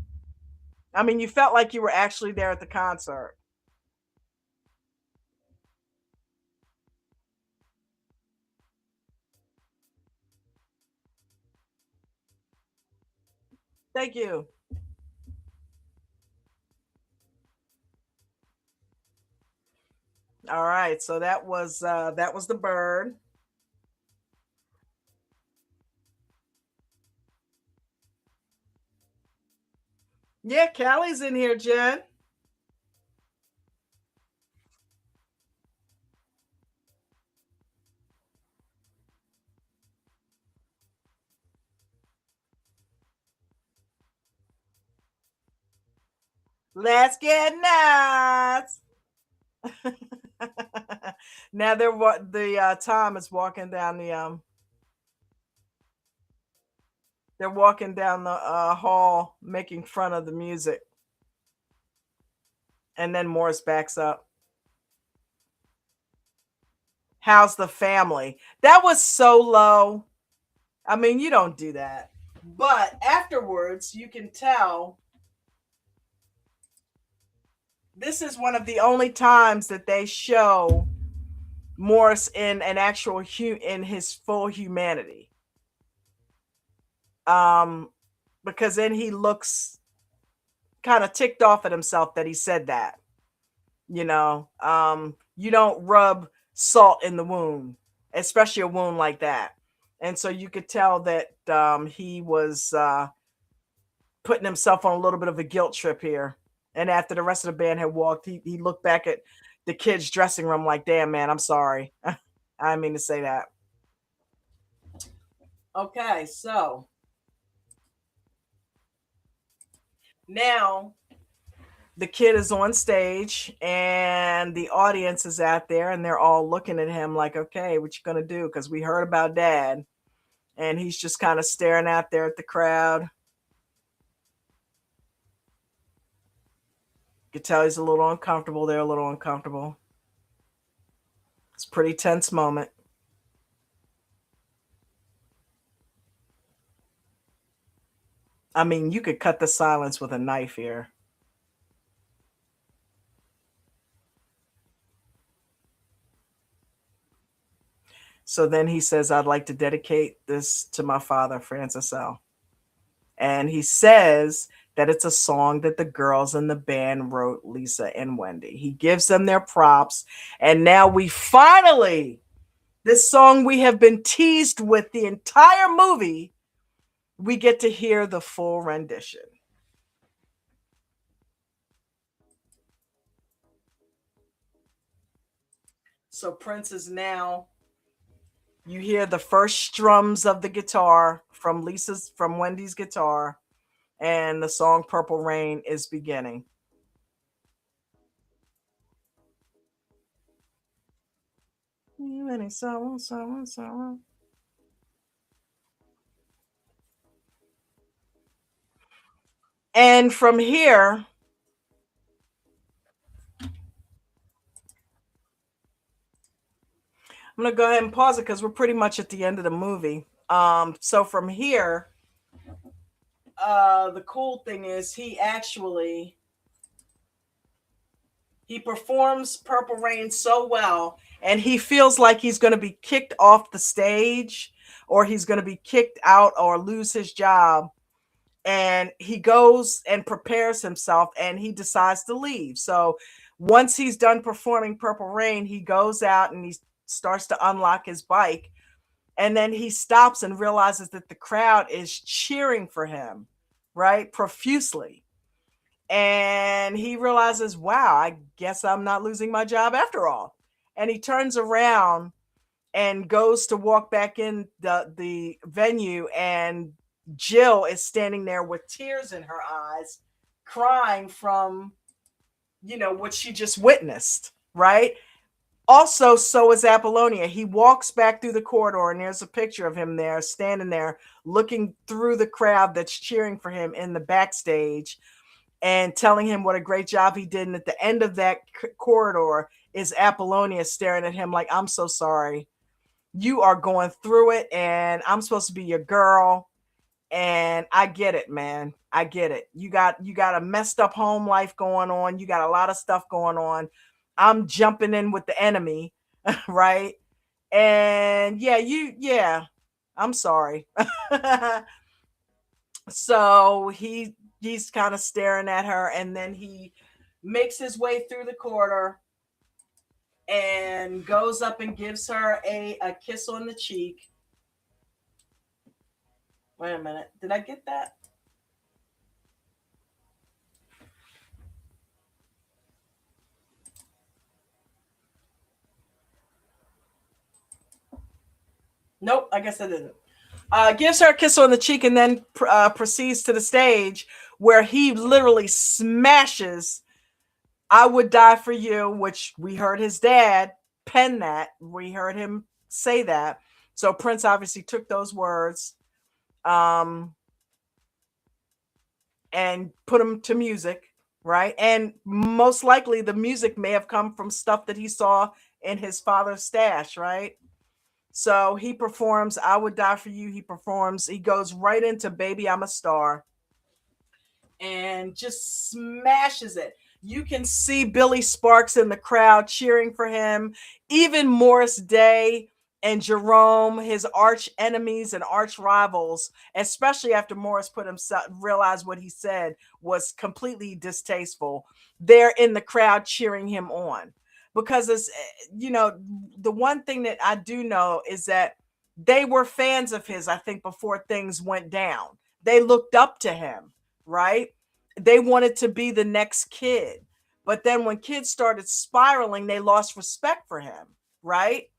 I mean, you felt like you were actually there at the concert. Thank you. All right, so that was the bird. Yeah, Callie's in here, Jen. Let's get nuts. Now they're what the Tom is walking down the they're walking down the hall making fun of the music, and then Morris backs up. How's the family? That was so low. I mean, you don't do that. But afterwards, you can tell this is one of the only times that they show Morris in an actual in his full humanity. Um, because then he looks kind of ticked off at himself that he said that. You don't rub salt in the wound, especially a wound like that. And so you could tell that he was putting himself on a little bit of a guilt trip here. And after the rest of the band had walked, he looked back at the kids' dressing room like, damn, man, I'm sorry. I didn't mean to say that. Okay, so now the kid is on stage and the audience is out there and they're all looking at him like, okay, what you gonna do? Because we heard about dad. And he's just kind of staring out there at the crowd. You could tell he's a little uncomfortable. They're a little uncomfortable. It's a pretty tense moment. I mean, you could cut the silence with a knife here. So then he says, I'd like to dedicate this to my father, Francis L. And he says that it's a song that the girls in the band wrote, Lisa and Wendy. He gives them their props. And now we finally, this song we have been teased with the entire movie, we get to hear the full rendition. So Prince is now, you hear the first strums of the guitar from Wendy's guitar, and the song Purple Rain is beginning. Many sorrow, sorrow, sorrow. And from here, I'm gonna go ahead and pause it because we're pretty much at the end of the movie. So from here, the cool thing is he actually He performs Purple Rain so well, and he feels like he's going to be kicked off the stage, or he's going to be kicked out or lose his job. And he goes and prepares himself, and he decides to leave. So once he's done performing Purple Rain, he goes out and he starts to unlock his bike. And then he stops and realizes that the crowd is cheering for him, right? Profusely. And he realizes, wow, I guess I'm not losing my job after all. And he turns around and goes to walk back in the venue, and Jill is standing there with tears in her eyes, crying from, what she just witnessed, right? Also, so is Apollonia. He walks back through the corridor, and there's a picture of him there, standing there, looking through the crowd that's cheering for him in the backstage, and telling him what a great job he did. And at the end of that corridor is Apollonia staring at him like, I'm so sorry. You are going through it, and I'm supposed to be your girl. And I get it, man. I get it. You got a messed up home life going on. You got a lot of stuff going on. I'm jumping in with the enemy, right? And yeah, I'm sorry. So he's kind of staring at her, and then he makes his way through the corridor and goes up and gives her a kiss on the cheek. Wait a minute. Did I get that? Nope, I guess I didn't. Gives her a kiss on the cheek, and then proceeds to the stage where he literally smashes I Would Die for You, which we heard his dad pen that. We heard him say that. So Prince obviously took those words, um, and put them to music, right? And most likely the music may have come from stuff that he saw in his father's stash, right? So he performs I Would Die for You. He goes right into Baby I'm a Star, and just smashes it. You can see Billy Sparks in the crowd cheering for him. Even Morris Day and Jerome, his arch enemies and arch rivals, especially after Morris put himself realized what he said was completely distasteful. They're in the crowd cheering him on. Because it's the one thing that I do know is that they were fans of his, I think, before things went down. They looked up to him, right? They wanted to be the next kid. But then when kids started spiraling, they lost respect for him, right?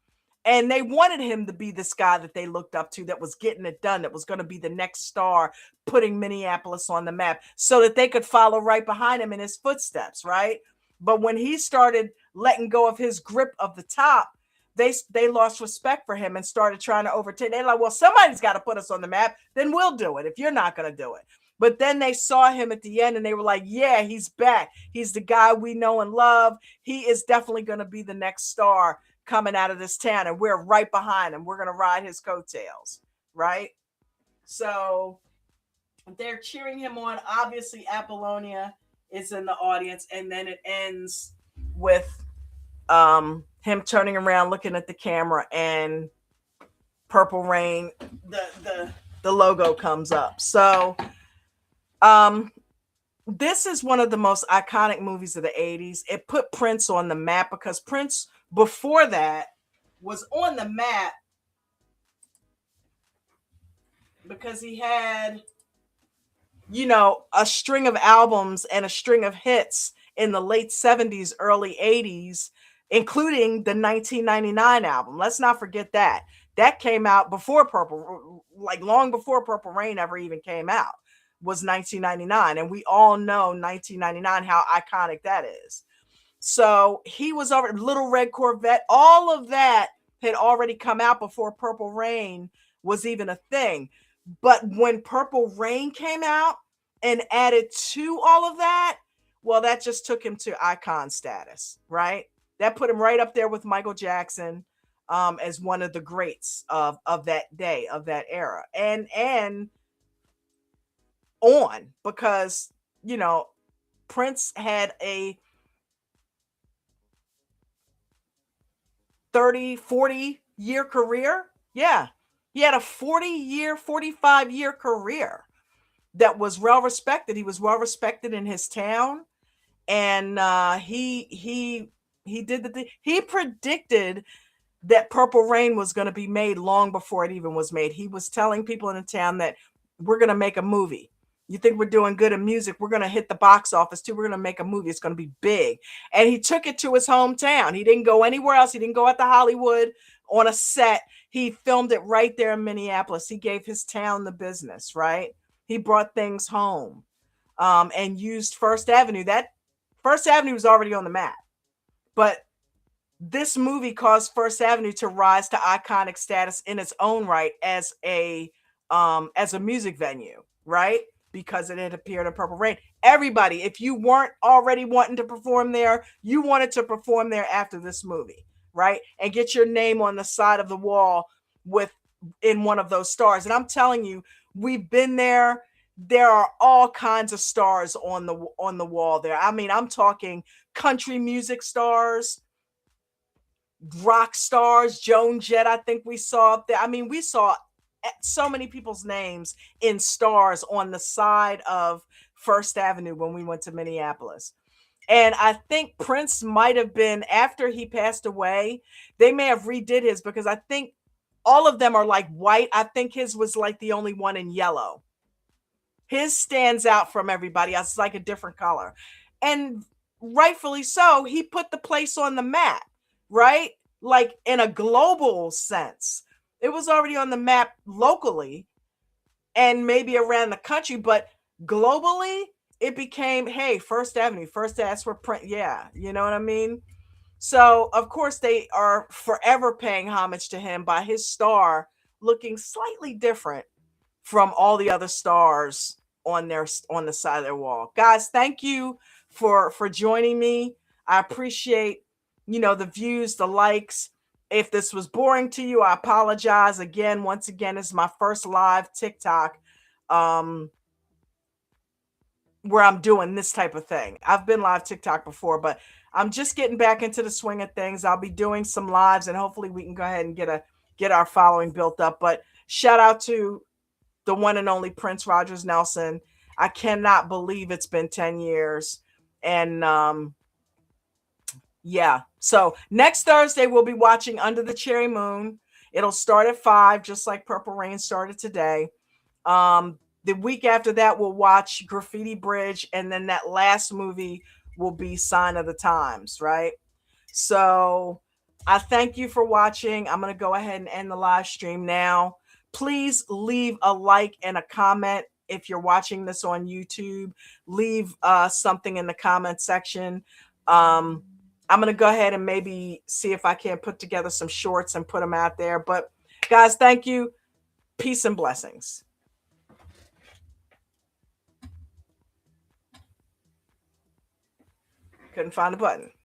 And they wanted him to be this guy that they looked up to, that was getting it done, that was going to be the next star, putting Minneapolis on the map, so that they could follow right behind him in his footsteps, right? But when he started letting go of his grip of the top, they lost respect for him and started trying to overtake. They're like, well, somebody's got to put us on the map. Then we'll do it if you're not going to do it. But then they saw him at the end, and they were like, yeah, he's back. He's the guy we know and love. He is definitely going to be the next star coming out of this town, and we're right behind him. We're going to ride his coattails, right? So they're cheering him on. Obviously, Apollonia is in the audience, and then it ends with him turning around, looking at the camera, and Purple Rain, the logo comes up. So um this is one of the most iconic movies of the 80s. It put Prince on the map, because Prince before that was on the map because he had, a string of albums and a string of hits in the late 70s, early 80s, including the 1999 album. Let's not forget that. That came out before like long before Purple Rain ever even came out, was 1999. And we all know 1999, how iconic that is. So he was over Little Red Corvette. All of that had already come out before Purple Rain was even a thing. But when Purple Rain came out and added to all of that, well, that just took him to icon status, right? That put him right up there with Michael Jackson, as one of the greats of that day, of that era, and on, because you know Prince had a 30, 40-year career. Yeah. He had a 40-year, 45-year career that was well respected. He was well respected in his town, and he did he predicted that Purple Rain was going to be made long before it even was made. He was telling people in the town that we're going to make a movie. You think we're doing good in music? We're going to hit the box office too. We're going to make a movie. It's going to be big. And he took it to his hometown. He didn't go anywhere else. He didn't go out to Hollywood on a set. He filmed it right there in Minneapolis. He gave his town the business, right? He brought things home, and used First Avenue. That First Avenue was already on the map, but this movie caused First Avenue to rise to iconic status in its own right as a music venue, right? Because it had appeared in Purple Rain. Everybody, if you weren't already wanting to perform there, you wanted to perform there after this movie, right? And get your name on the side of the wall with in one of those stars. And I'm telling you, we've been there. There are all kinds of stars on the wall there. I mean, I'm talking country music stars, rock stars, Joan Jett, I think we saw up there. I mean, we saw so many people's names in stars on the side of First Avenue when we went to Minneapolis. And I think Prince might have been, after he passed away, they may have redid his, because I think all of them are like white. I think his was like the only one in yellow. His stands out from everybody else. It's like a different color. And rightfully so, he put the place on the map, right? Like in a global sense. It was already on the map locally and maybe around the country, but globally, it became, hey, First Avenue, that's where Prince, yeah, you know what I mean? So, of course, they are forever paying homage to him by his star looking slightly different from all the other stars on the side of their wall. Guys, thank you for joining me. I appreciate, the views, the likes. If this was boring to you, I apologize. Again, once again, this is my first live TikTok where I'm doing this type of thing. I've been live TikTok before, but I'm just getting back into the swing of things. I'll be doing some lives, and hopefully we can go ahead and get our following built up. But shout out to the one and only Prince Rogers Nelson. I cannot believe it's been 10 years. And yeah. So next Thursday, we'll be watching Under the Cherry Moon. It'll start at 5, just like Purple Rain started today. The week after that, we'll watch Graffiti Bridge. And then that last movie will be Sign of the Times, right? So I thank you for watching. I'm going to go ahead and end the live stream now. Please leave a like and a comment. If you're watching this on YouTube, leave something in the comment section. I'm going to go ahead and maybe see if I can put together some shorts and put them out there. But guys, thank you. Peace and blessings. Couldn't find the button.